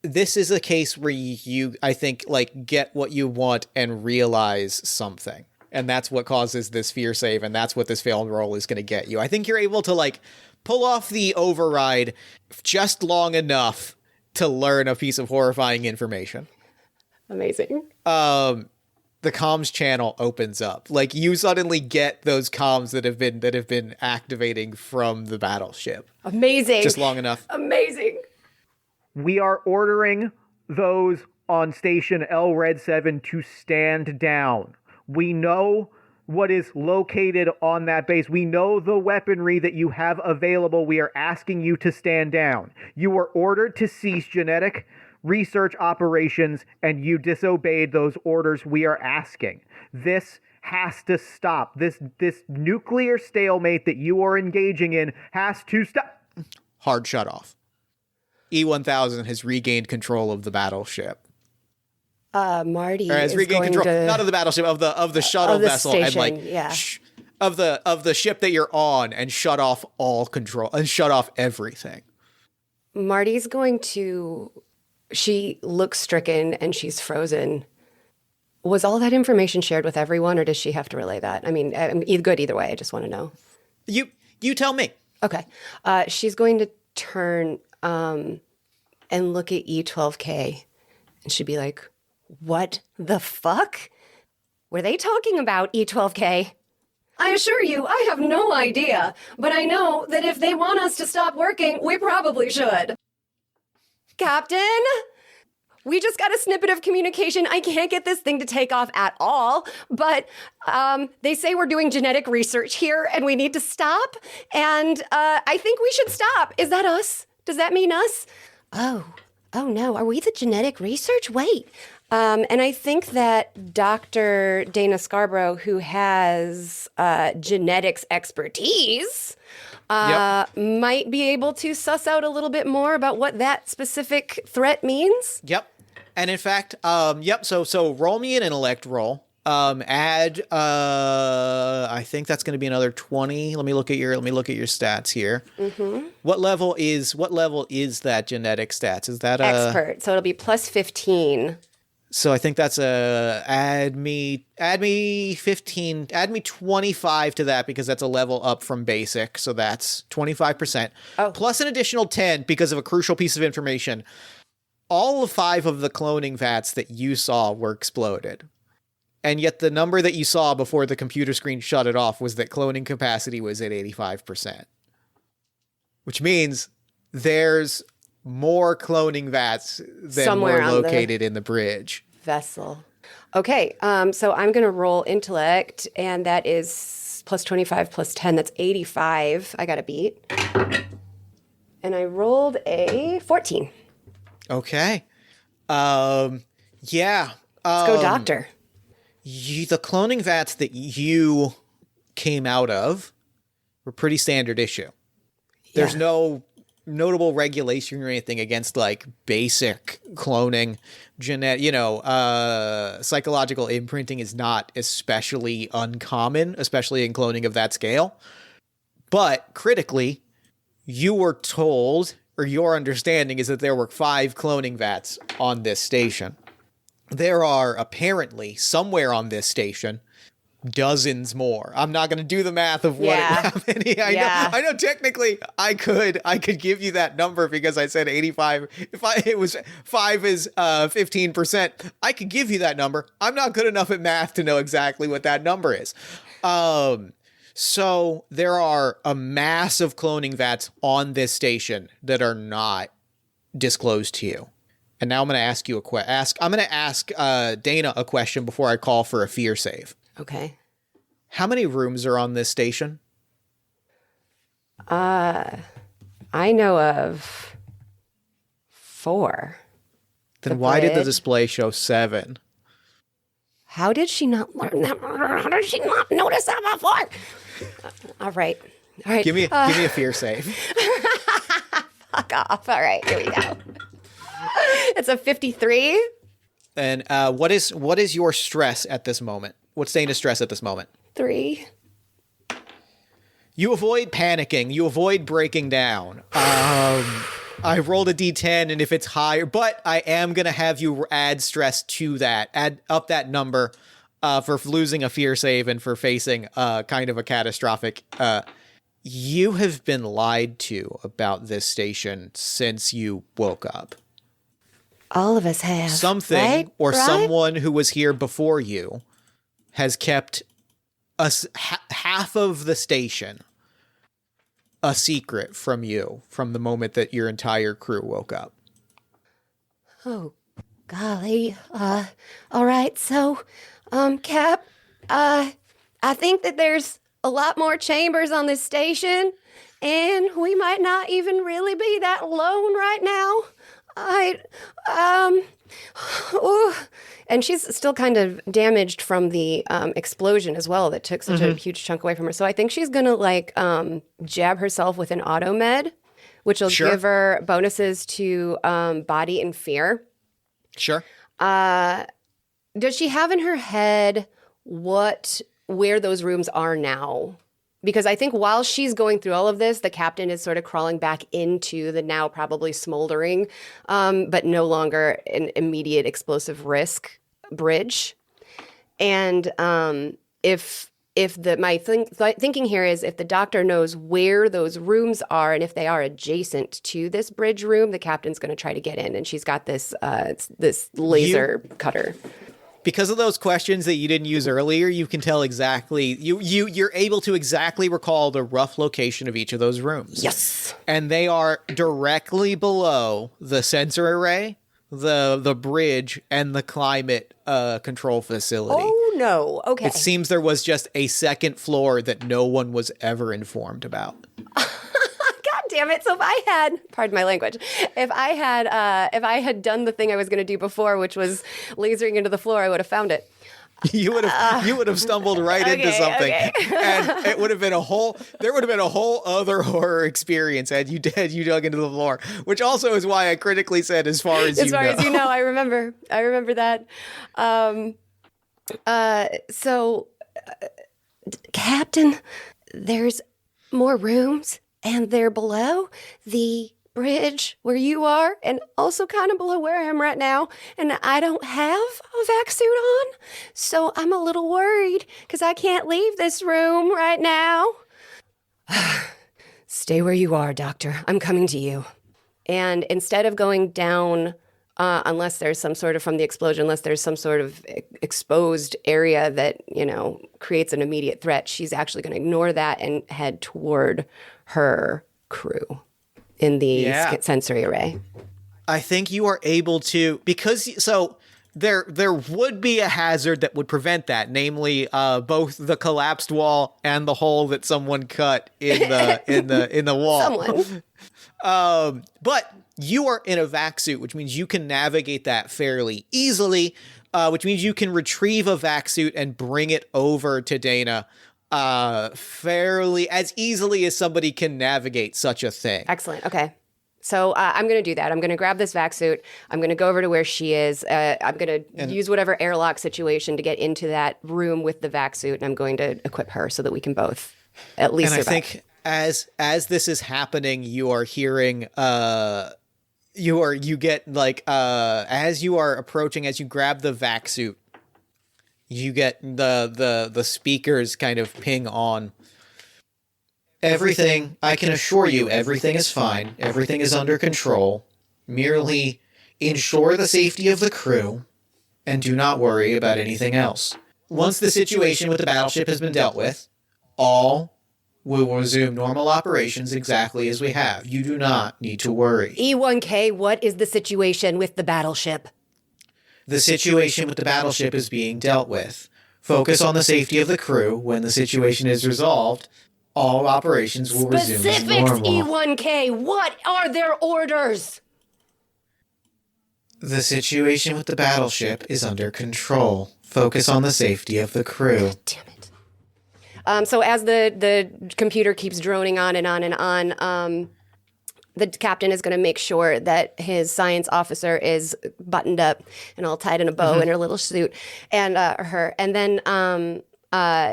this is a case where you I think get what you want and realize something. And that's what causes this fear save, and that's what this failed roll is going to get you. I think you're able to pull off the override just long enough to learn a piece of horrifying information. Amazing. The comms channel opens up. You suddenly get those comms that have been activating from the battleship. Amazing. Just long enough. Amazing. We are ordering those on station L Red 7 to stand down. We know what is located on that base. We know the weaponry that you have available. We are asking you to stand down. You were ordered to cease genetic research operations, and you disobeyed those orders. We are asking. This has to stop. This nuclear stalemate that you are engaging in has to stop. Hard shut off. E-1000 has regained control of the battleship. Marty has regained control, not of the battleship, of the shuttle vessel, station, of the ship that you're on, and shut off all control and shut off everything. Marty's going to. She looks stricken and she's frozen. Was all that information shared with everyone, or does she have to relay that? I mean, good either way. I just want to know. You tell me. Okay. She's going to turn and look at E12K, and she'd be like, "What the fuck? Were they talking about E12K?" I assure you, I have no idea, but I know that if they want us to stop working, we probably should. Captain? We just got a snippet of communication. I can't get this thing to take off at all, but they say we're doing genetic research here and we need to stop, and I think we should stop. Is that us? Does that mean us? Oh no, are we the genetic research? Wait. And I think that Dr. Dana Scarborough, who has genetics expertise, might be able to suss out a little bit more about what that specific threat means. Yep. And in fact, So roll me an intellect roll. Add. I think that's going to be another 20. Let me look at your stats here. Mm-hmm. What level is that genetic stats? Is that expert? So it'll be plus 15. So I think that's add me 15, add me 25 to that because that's a level up from basic. So that's 25%. Oh. Plus an additional 10 because of a crucial piece of information. All 5 of the cloning vats that you saw were exploded. And yet the number that you saw before the computer screen shut it off was that cloning capacity was at 85%. Which means there's more cloning vats than somewhere were located in the bridge. Vessel. Okay, so I'm going to roll intellect, and that is plus 25 plus 10. That's 85. I got a beat. And I rolled a 14. Okay. Yeah. Let's go, doctor. The cloning vats that you came out of were pretty standard issue. There's no notable regulation or anything against like basic cloning. Psychological imprinting is not especially uncommon, especially in cloning of that scale. But critically, you were told, or your understanding is that there were 5 cloning vats on this station. There are apparently, somewhere on this station, dozens more. I'm not going to do the math of how many. I know technically I could give you that number because I said 85. If it was 5 is 15%, I could give you that number. I'm not good enough at math to know exactly what that number is. So there are a mass of cloning vats on this station that are not disclosed to you. And now I'm going to ask you I'm going to ask Dana a question before I call for a fear save. Okay. How many rooms are on this station? I know of 4. Then why did the display show 7? How did she not learn that? How did she not notice that before? All right. Give me a fear save. Fuck off. All right, here we go. It's a 53. And what is your stress at this moment? What's Dana's stress at this moment? 3. You avoid panicking. You avoid breaking down. I rolled a d10, and if it's higher, but I am going to have you add stress to that. Add up that number for losing a fear save and for facing kind of a catastrophic. You have been lied to about this station since you woke up. All of us have. Something or someone who was here before you has kept half of the station a secret from you from the moment that your entire crew woke up. Oh, golly. All right. So, Cap, I think that there's a lot more chambers on this station, and we might not even really be that alone right now. And she's still kind of damaged from the explosion as well that took such a huge chunk away from her. So I think she's going to jab herself with an auto med, which will give her bonuses to body and fear. Sure. Does she have in her head where those rooms are now? Because I think while she's going through all of this, the captain is sort of crawling back into the now probably smoldering, but no longer an immediate explosive risk bridge. And my thinking here is if the doctor knows where those rooms are and if they are adjacent to this bridge room, the captain's going to try to get in. And she's got this laser cutter. Because of those questions that you didn't use earlier, you can tell exactly, you're able to exactly recall the rough location of each of those rooms. Yes. And they are directly below the sensor array, the bridge, and the climate control facility. Oh, no. Okay. It seems there was just a second floor that no one was ever informed about. Damn it. So if I had, pardon my language, if I had done the thing I was going to do before, which was lasering into the floor, I would have found it. You would have stumbled right into something, and it would have been there would have been a whole other horror experience had you dug into the floor, which also is why I critically said as far as you know. I remember that. Captain, there's more rooms. And they're below the bridge where you are and also kind of below where I am right now. And I don't have a vac suit on. So I'm a little worried because I can't leave this room right now. Stay where you are, Doctor. I'm coming to you. And instead of going down, unless there's some sort of, from the explosion, unless there's some sort of exposed area that, creates an immediate threat, she's actually going to ignore that and head toward her crew in the sensory array. I think you are able to, there would be a hazard that would prevent that, namely both the collapsed wall and the hole that someone cut in the wall. Someone. But you are in a vac suit, which means you can navigate that fairly easily, which means you can retrieve a vac suit and bring it over to Dana fairly as easily as somebody can navigate such a thing. Excellent. Okay. So I'm going to do that. I'm going to grab this vac suit. I'm going to go over to where she is. I'm going to use whatever airlock situation to get into that room with the vac suit, and I'm going to equip her so that we can both at least survive. I think as this is happening, you are hearing as you are approaching, as you grab the vac suit, you get the speakers kind of ping on. Everything, I can assure you, everything is fine. Everything is under control. Merely ensure the safety of the crew and do not worry about anything else. Once the situation with the battleship has been dealt with, all will resume normal operations exactly as we have. You do not need to worry. E1K, what is the situation with the battleship? The situation with the battleship is being dealt with. Focus on the safety of the crew. When the situation is resolved, all operations will resume as normal. Specifics, E1K, what are their orders? The situation with the battleship is under control. Focus on the safety of the crew. Damn it. So as the computer keeps droning on and on and on, the captain is going to make sure that his science officer is buttoned up and all tied in a bow in her little suit, and then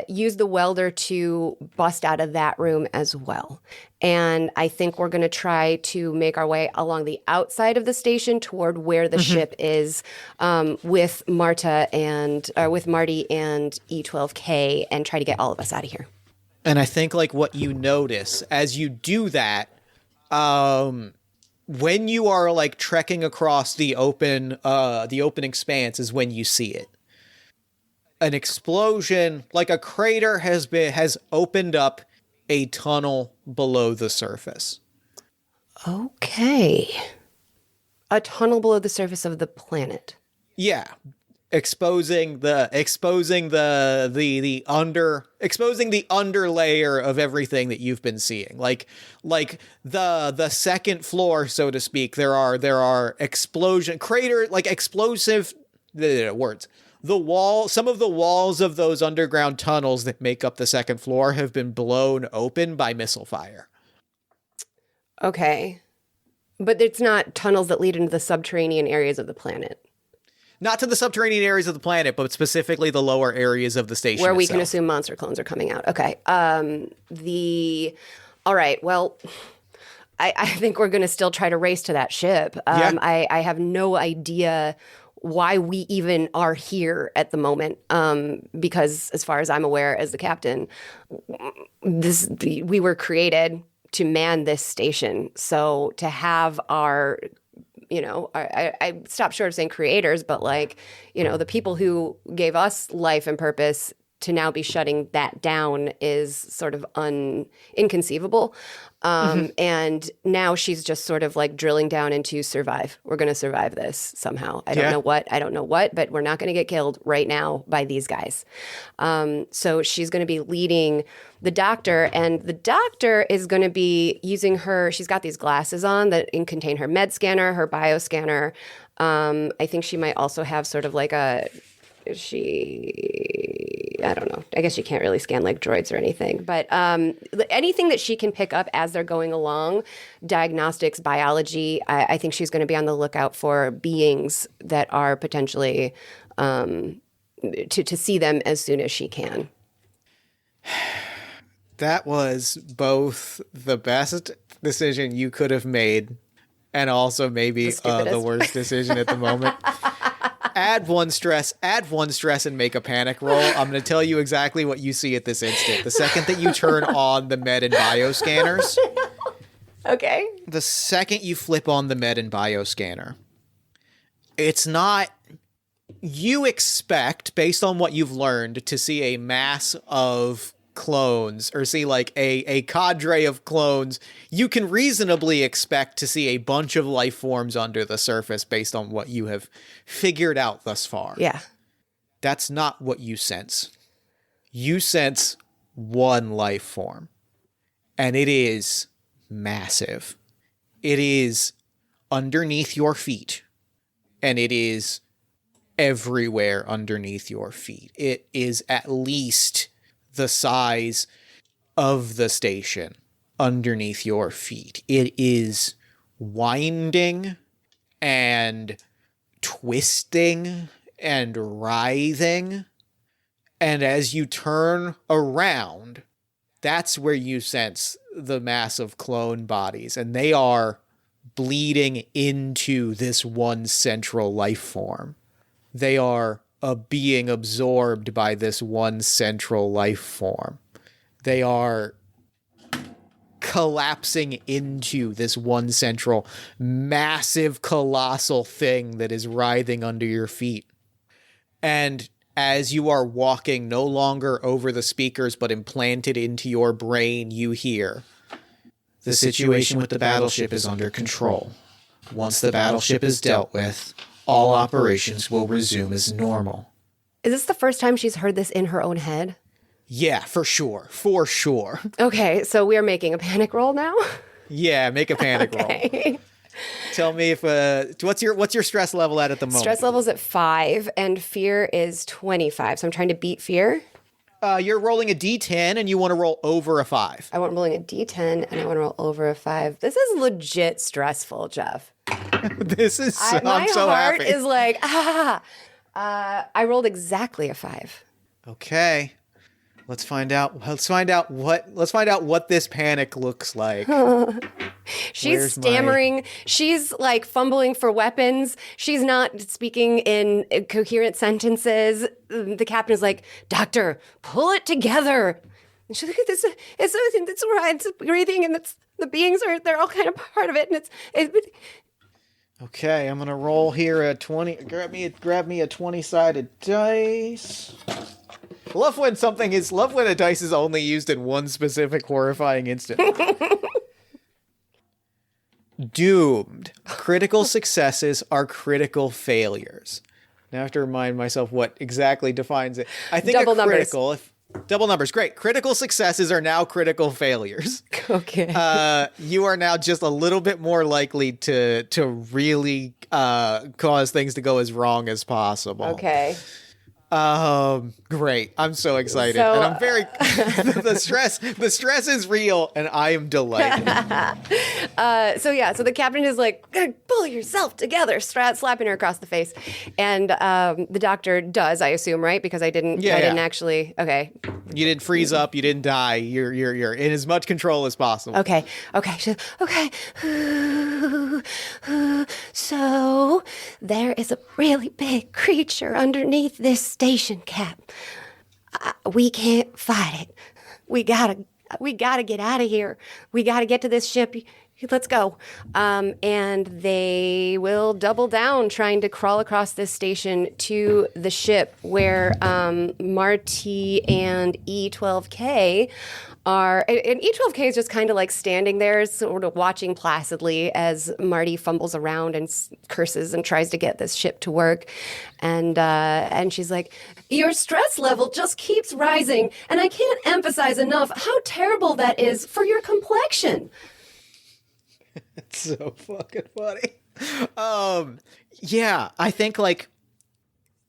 use the welder to bust out of that room as well. And I think we're going to try to make our way along the outside of the station toward where the ship is, with Marty and E12K, and try to get all of us out of here. And I think what you notice as you do that, when you are trekking across the open expanse is when you see it. An explosion, like a crater has opened up a tunnel below the surface. Okay. A tunnel below the surface of the planet. Yeah. Exposing the underlayer of everything that you've been seeing. Like the second floor, so to speak, there are explosive words. Some of the walls of those underground tunnels that make up the second floor have been blown open by missile fire. Okay. But it's not tunnels that lead into the subterranean areas of the planet. Not to the subterranean areas of the planet, but specifically the lower areas of the station where we itself. Can assume monster clones are coming out. Okay. All right. Well, I think we're going to still try to race to that ship. I have no idea why we even are here at the moment, because as far as I'm aware, as the captain, we were created to man this station. So to have our, I stopped short of saying creators, but the people who gave us life and purpose to now be shutting that down is sort of inconceivable. And now she's just sort of drilling down into survive. We're going to survive this somehow. I don't know what, but we're not going to get killed right now by these guys. So she's going to be leading the doctor, and the doctor is going to be using she's got these glasses on that contain her med scanner, her bioscanner. I think she might also have sort of I don't know. I guess she can't really scan like droids or anything, but anything that she can pick up as they're going along, diagnostics, biology, I think she's going to be on the lookout for beings that are potentially to see them as soon as she can. That was both the best decision you could have made and also maybe the worst decision at the moment. Add one stress and make a panic roll. I'm going to tell you exactly what you see at this instant. The second that you turn on the med and bio scanners. Okay. The second you flip on the med and bio scanner, it's not... You expect, based on what you've learned, to see a mass of clones or see like a cadre of clones, you can reasonably expect to see a bunch of life forms under the surface based on what you have figured out thus far. Yeah. That's not what you sense. You sense one life form, and it is massive. It is underneath your feet, and it is everywhere underneath your feet. It is at least the size of the station underneath your feet. It is winding and twisting and writhing. And as you turn around, that's where you sense the massive clone bodies, and they are bleeding into this one central life form. They are being absorbed by this one central life form. They are collapsing into this one central, massive, colossal thing that is writhing under your feet. And as you are walking no longer over the speakers but implanted into your brain, you hear, "The situation with the battleship is under control. Once the battleship is dealt with, all operations will resume as normal." Is this the first time she's heard this in her own head? Yeah, for sure. For sure. Okay, so we are making a panic roll now? Yeah, make a panic roll. Tell me if what's your stress level at the moment? Stress level's at 5 and fear is 25. So I'm trying to beat fear. You're rolling a D10 and you want to roll over a 5. I want rolling a D10 and I want to roll over a 5. This is legit stressful, Jeff. This is My I'm so heart happy. is like, I rolled exactly a 5. Okay. Let's find out what this panic looks like. She's Where's stammering. She's like fumbling for weapons. She's not speaking in coherent sentences. The captain is like, "Doctor, pull it together." And she's like, it's right. It's breathing, and the beings they're all kind of part of it. And it's Okay, I'm gonna roll here a 20. Grab me a 20-sided dice. Love when a dice is only used in one specific horrifying instant. Doomed. Critical successes are critical failures. Now I have to remind myself what exactly defines it. I think Double numbers. Double numbers, great. Critical successes are now critical failures. okay. You are now just a little bit more likely to really cause things to go as wrong as possible. Okay. Great. I'm so excited. So, and I'm very the stress is real and I am delighted. So the captain is like, "Pull yourself together," slapping her across the face. And the doctor does, I assume, right? Because I didn't actually. Okay. You didn't freeze up, you didn't die. You're in as much control as possible. Okay. Okay. So there is a really big creature underneath this station, Cap. We can't fight it. We gotta get out of here. We gotta get to this ship. Let's go. And they will double down trying to crawl across this station to the ship where Marty and E12K are. And E12K is just kind of like standing there, sort of watching placidly as Marty fumbles around and curses and tries to get this ship to work. And she's like, "Your stress level just keeps rising, and I can't emphasize enough how terrible that is for your complexion." It's so fucking funny. Yeah, I think like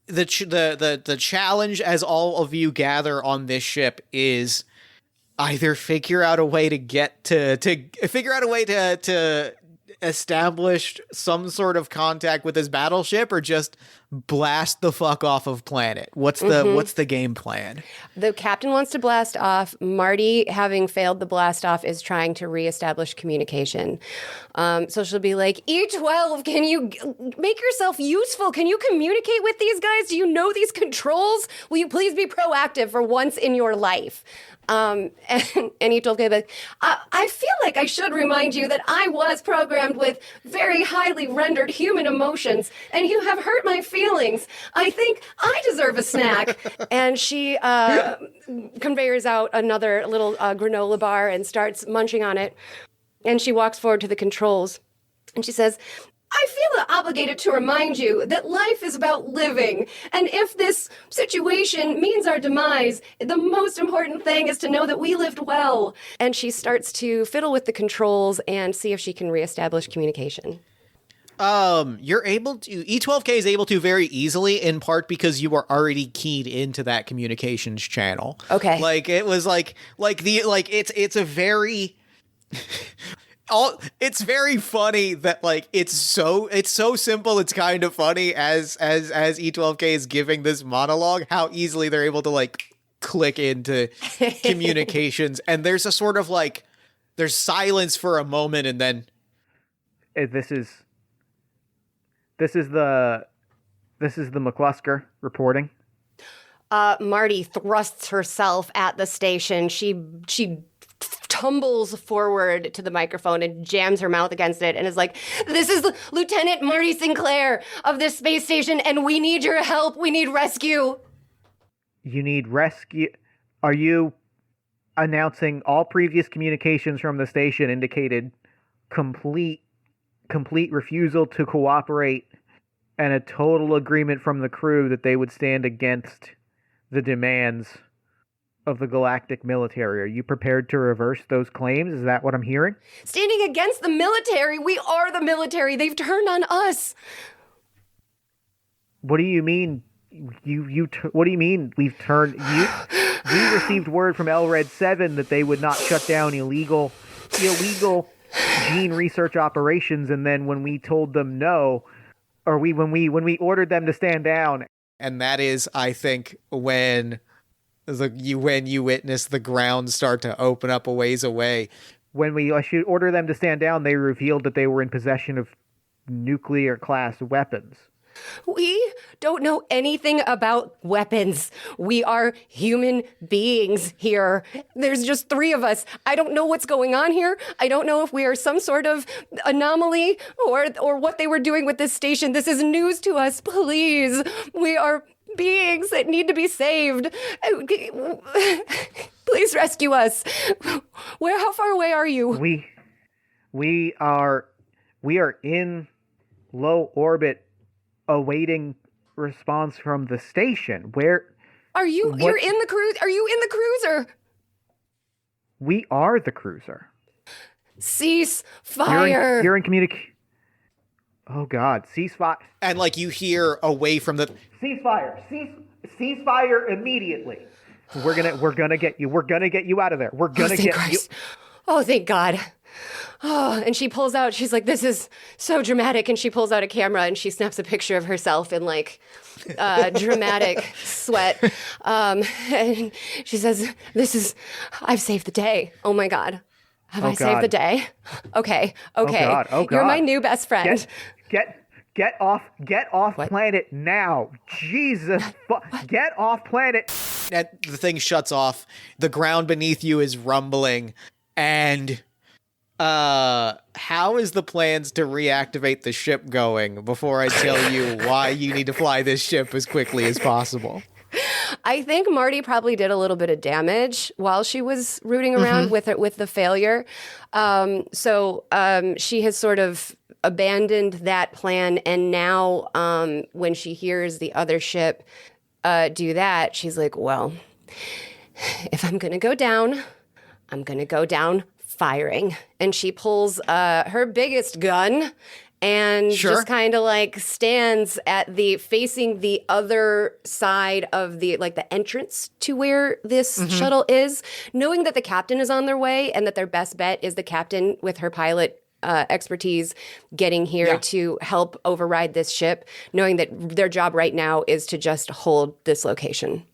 the challenge as all of you gather on this ship is either figure out a way to establish some sort of contact with this battleship or just blast the fuck off of planet. What's the game plan? The captain wants to blast off. Marty, having failed the blast off, is trying to reestablish communication. So she'll be like, "E12, can you make yourself useful? Can you communicate with these guys? Do you know these controls? Will you please be proactive for once in your life?" And E12K, like, I feel like I should remind you that I was programmed with very highly rendered human emotions, and you have hurt my feelings feelings. I think I deserve a snack. And she conveyors out another little granola bar and starts munching on it. And she walks forward to the controls. And she says, I feel obligated to remind you that life is about living. And if this situation means our demise, the most important thing is to know that we lived well. And she starts to fiddle with the controls and see if she can reestablish communication. You're able to, E12K is able to very easily, in part because you are already keyed into that communications channel. Okay. Like, it was it's a very... it's very funny that like it's so simple it's kind of funny as E12K is giving this monologue, how easily they're able to like click into communications, and there's a sort of like there's silence for a moment, and then This is the McClusker reporting. Marty thrusts herself at the station. She tumbles forward to the microphone and jams her mouth against it and is like, this is Lieutenant Marty Sinclair of this space station, and we need your help. We need rescue. You need rescue? Are you announcing all previous communications from the station indicated complete refusal to cooperate and a total agreement from the crew that they would stand against the demands of the galactic military? Are you prepared to reverse those claims? Is that what I'm hearing? Standing against the military? We are the military. They've turned on us. What do you mean? What do you mean we've turned? We received word from LRED 7 that they would not shut down illegal gene research operations, and then when we told them no, or when we ordered them to stand down, and that is, I think, when you witness the ground start to open up a ways away. When we should order them to stand down, they revealed that they were in possession of nuclear-class weapons. We don't know anything about weapons. We are human beings here. There's just 3 of us. I don't know what's going on here. I don't know if we are some sort of anomaly or what they were doing with this station. This is news to us. Please. We are beings that need to be saved. Please rescue us. How far away are you? We are in low orbit, awaiting response from the station. Where are you? You're in the cruise. Are you in the cruiser? We are the cruiser. Cease fire. You're in communication. Oh God! Ceasefire. And like you hear away from the ceasefire. Ceasefire immediately. We're gonna get you. We're gonna get you out of there. We're gonna get Christ. You. Oh, thank God. Oh, and she pulls out, she's like, this is so dramatic. And she pulls out a camera and she snaps a picture of herself in like dramatic sweat. And she says, I've saved the day. Oh my God. Have I saved the day? Okay. Oh God. You're my new best friend. Get off what? Planet now. Jesus. Get off planet. And the thing shuts off. The ground beneath you is rumbling. And how is the plans to reactivate the ship going before I tell you why you need to fly this ship as quickly as possible? I think Marty probably did a little bit of damage while she was rooting around with the failure. So she has sort of abandoned that plan. And now when she hears the other ship do that, she's like, well, if I'm going to go down, I'm going to go down firing. And she pulls her biggest gun and just kind of like stands facing the other side of the entrance to where this shuttle is, knowing that the captain is on their way and that their best bet is the captain with her pilot expertise getting here to help override this ship, knowing that their job right now is to just hold this location.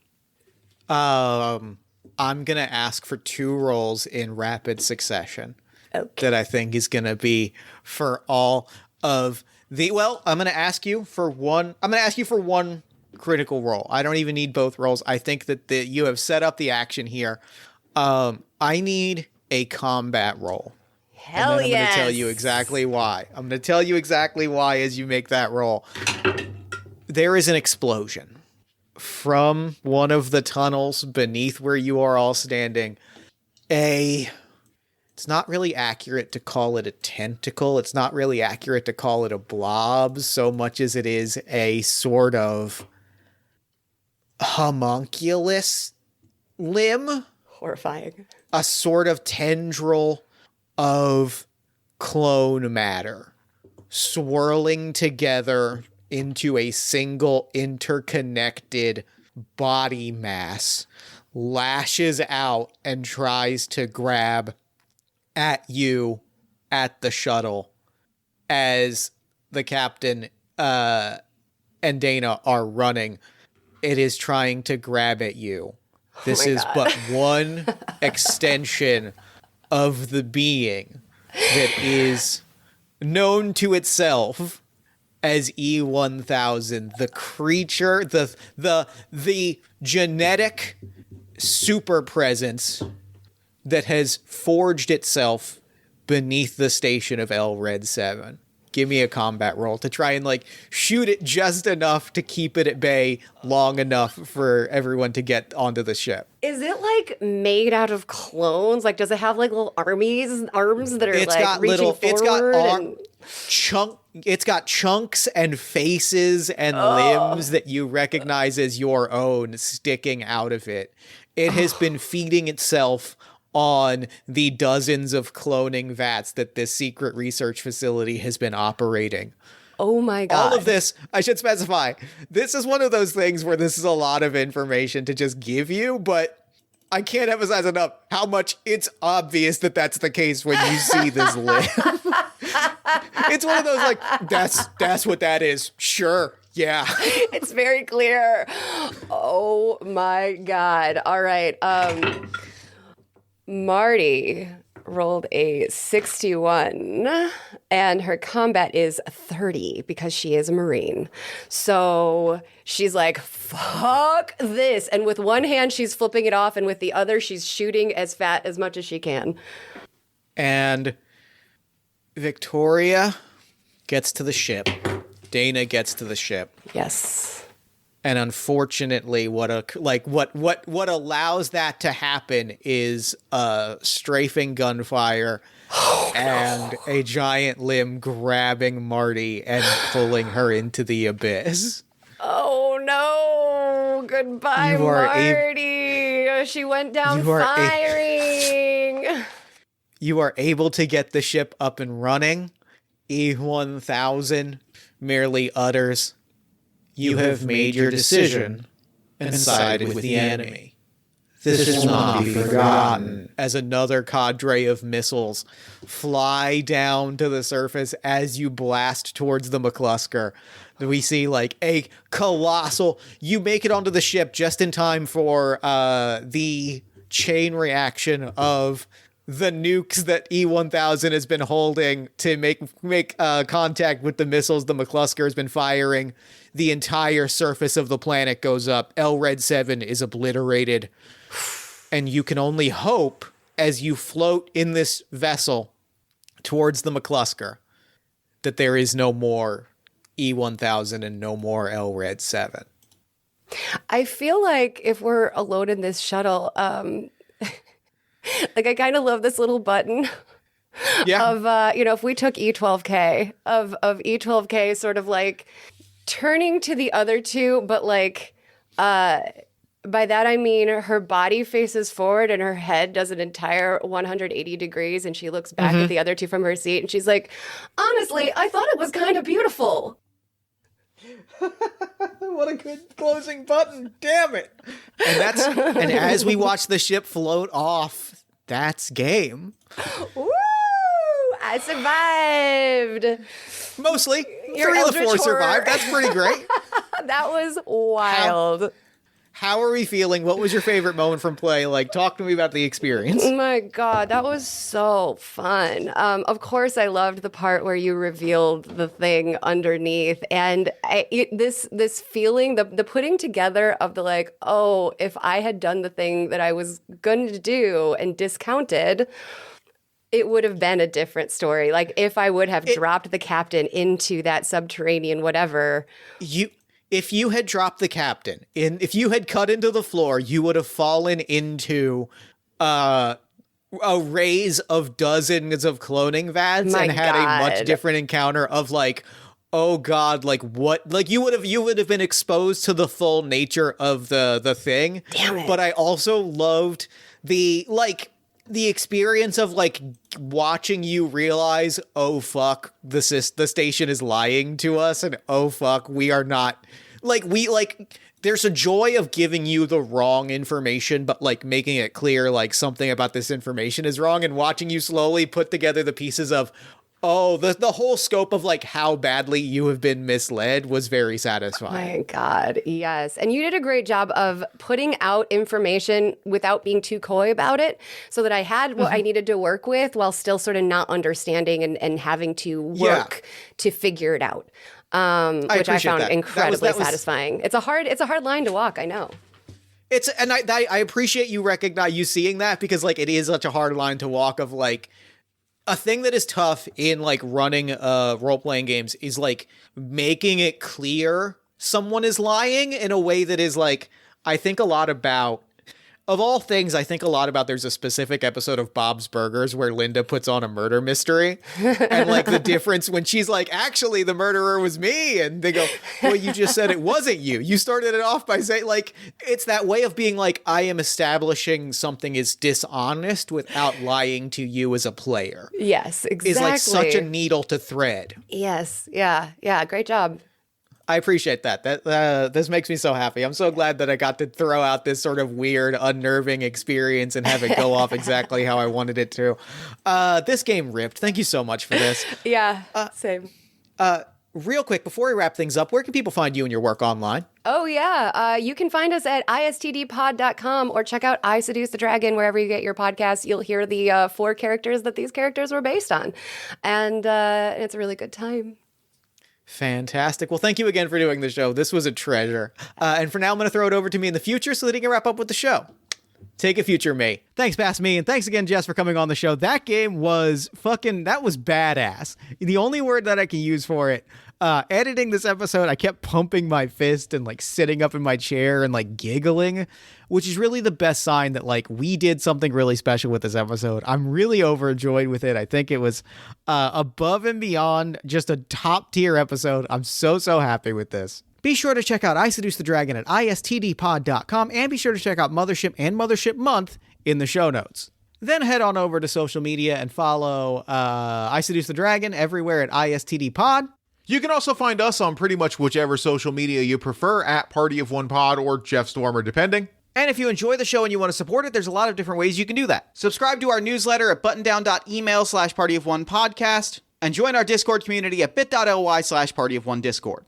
I'm going to ask for 2 rolls in rapid succession that I think is going to be for all of the, I'm going to ask you for one critical roll. I don't even need both rolls. I think that you have set up the action here. I need a combat roll. Hell and then I'm going to tell you exactly why. as you make that roll. there is an explosion from one of the tunnels beneath where you are all standing. It's not really accurate to call it a tentacle. It's not really accurate to call it a blob so much as it is a sort of homunculus limb. Horrifying. A sort of tendril of clone matter swirling together into a single interconnected body mass, lashes out and tries to grab at you at the shuttle as the captain and Dana are running. It is trying to grab at you. This is but one extension of the being that is known to itself as E1000, the creature, the genetic super presence that has forged itself beneath the station of L Red 7. Give me a combat roll to try and like shoot it just enough to keep it at bay long enough for everyone to get onto the ship. Is it like made out of clones? Like, does it have like little arms that are It's like got reaching little, forward? It's got chunks and faces and limbs that you recognize as your own sticking out of it. It has been feeding itself on the dozens of cloning vats that this secret research facility has been operating. Oh my God. All of this, I should specify, this is one of those things where this is a lot of information to just give you, but I can't emphasize enough how much it's obvious that that's the case when you see this limb. It's one of those like, that's what that is. Sure. Yeah. It's very clear. Oh my God. All right. Marty rolled a 61 and her combat is 30 because she is a Marine. So she's like, fuck this. And with one hand, she's flipping it off. And with the other, she's shooting as much as she can. And Victoria gets to the ship. Dana gets to the ship. Yes. And unfortunately, what allows that to happen is strafing gunfire and a giant limb grabbing Marty and pulling her into the abyss. Oh no! Goodbye, Marty. She went down firing. You are able to get the ship up and running. E1000 merely utters, "You have made your decision and sided with the enemy. This will not be forgotten." As another cadre of missiles fly down to the surface as you blast towards the McClusker, we see like a colossal... You make it onto the ship just in time for the chain reaction of the nukes that E1000 has been holding to make contact with the missiles the McClusker has been firing. The entire surface of the planet goes up. L Red 7 is obliterated. And you can only hope, as you float in this vessel towards the McClusker, that there is no more E1000 and no more L Red 7. I feel like if we're alone in this shuttle, like I kind of love this little button. Yeah. Of, if we took E12K, of E12K sort of like turning to the other two, but like, by that I mean her body faces forward and her head does an entire 180 degrees and she looks back at the other two from her seat and she's like, honestly, I thought it was kind of beautiful. What a good closing button. Damn it. And as we watch the ship float off, that's game. Woo! I survived. Mostly. Your 3 of the 4 Eldritch survived. Horror. That's pretty great. That was wild. How are we feeling? What was your favorite moment from play? Like, talk to me about the experience. Oh my God, that was so fun. Of course, I loved the part where you revealed the thing underneath. And this feeling, the putting together of the like, oh, if I had done the thing that I was going to do and discounted, it would have been a different story. Like, if I would have dropped the captain into that subterranean whatever. if you had dropped the captain, if you had cut into the floor, you would have fallen into a raise of dozens of cloning vats My and had a much God. different encounter of like, oh God, like what? Like you would have been exposed to the full nature of the thing. Damn it. But I also loved the experience of like watching you realize, oh fuck, the station is lying to us, and oh fuck, we are not there's a joy of giving you the wrong information, but like making it clear like something about this information is wrong, and watching you slowly put together the pieces of, oh, the whole scope of like how badly you have been misled was very satisfying. My God, yes. And you did a great job of putting out information without being too coy about it, so that I had what I needed to work with while still sort of not understanding and having to work to figure it out. Which I found incredibly satisfying. It's a hard line to walk, I know. I appreciate you seeing that, because like it is such a hard line to walk of like, a thing that is tough in like running role-playing games is like making it clear someone is lying in a way that is like, I think a lot about, of all things, I think a lot about, there's a specific episode of Bob's Burgers where Linda puts on a murder mystery, and like the difference when she's like, actually the murderer was me, and they go, well, you just said it wasn't you. You started it off by saying, like, it's that way of being like, I am establishing something is dishonest without lying to you as a player. Yes, exactly. Is like such a needle to thread. Yes. Yeah. Great job. I appreciate that. This makes me so happy. I'm so glad that I got to throw out this sort of weird, unnerving experience and have it go off exactly how I wanted it to. This game ripped. Thank you so much for this. Yeah, same. Real quick, before we wrap things up, where can people find you and your work online? Oh, yeah. You can find us at istdpod.com or check out I Seduce the Dragon wherever you get your podcasts. You'll hear the 4 characters that these characters were based on. And it's a really good time. Fantastic. Well, thank you again for doing the show. This was a treasure. And for now, I'm going to throw it over to me in the future so that he can wrap up with the show. Take a future me. Thanks, Past Me, and thanks again, Jess, for coming on the show. That game was that was badass. The only word that I can use for it, editing this episode, I kept pumping my fist and like sitting up in my chair and like giggling, which is really the best sign that like we did something really special with this episode. I'm really overjoyed with it. I think it was above and beyond just a top tier episode. I'm so happy with this. Be sure to check out I Seduce the Dragon at istdpod.com, and be sure to check out Mothership and Mothership Month in the show notes. Then head on over to social media and follow I Seduce the Dragon everywhere at istdpod. You can also find us on pretty much whichever social media you prefer, at Party of One Pod or Jeff Stormer, depending. And if you enjoy the show and you want to support it, there's a lot of different ways you can do that. Subscribe to our newsletter at buttondown.email/partyofonepodcast, and join our Discord community at bit.ly/partyofonediscord.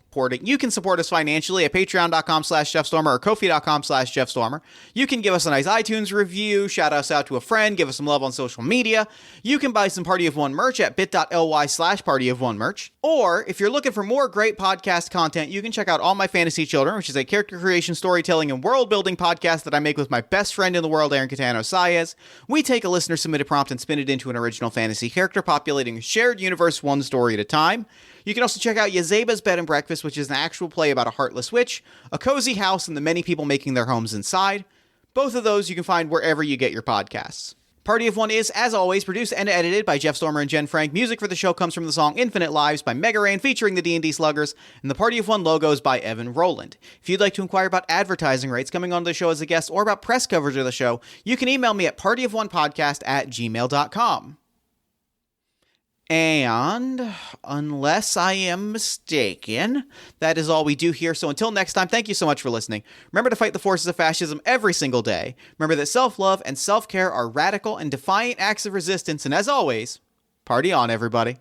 You can support us financially at patreon.com/JeffStormer or Ko-fi.com/JeffStormer. You can give us a nice iTunes review, shout us out to a friend, give us some love on social media. You can buy some Party of One merch at bit.ly/partyofonemerch. Or, if you're looking for more great podcast content, you can check out All My Fantasy Children, which is a character creation, storytelling, and world-building podcast that I make with my best friend in the world, Aaron Catano-Saez. We take a listener-submitted prompt and spin it into an original fantasy character, populating a shared universe one story at a time. You can also check out Yazeba's Bed and Breakfast, which is an actual play about a heartless witch, a cozy house, and the many people making their homes inside. Both of those you can find wherever you get your podcasts. Party of One is, as always, produced and edited by Jeff Stormer and Jen Frank. Music for the show comes from the song Infinite Lives by Mega Rain, featuring the D&D Sluggers, and the Party of One logos by Evan Rowland. If you'd like to inquire about advertising rates, coming on the show as a guest, or about press coverage of the show, you can email me at partyofonepodcast@gmail.com. And, unless I am mistaken, that is all we do here. So until next time, thank you so much for listening. Remember to fight the forces of fascism every single day. Remember that self-love and self-care are radical and defiant acts of resistance. And as always, party on, everybody.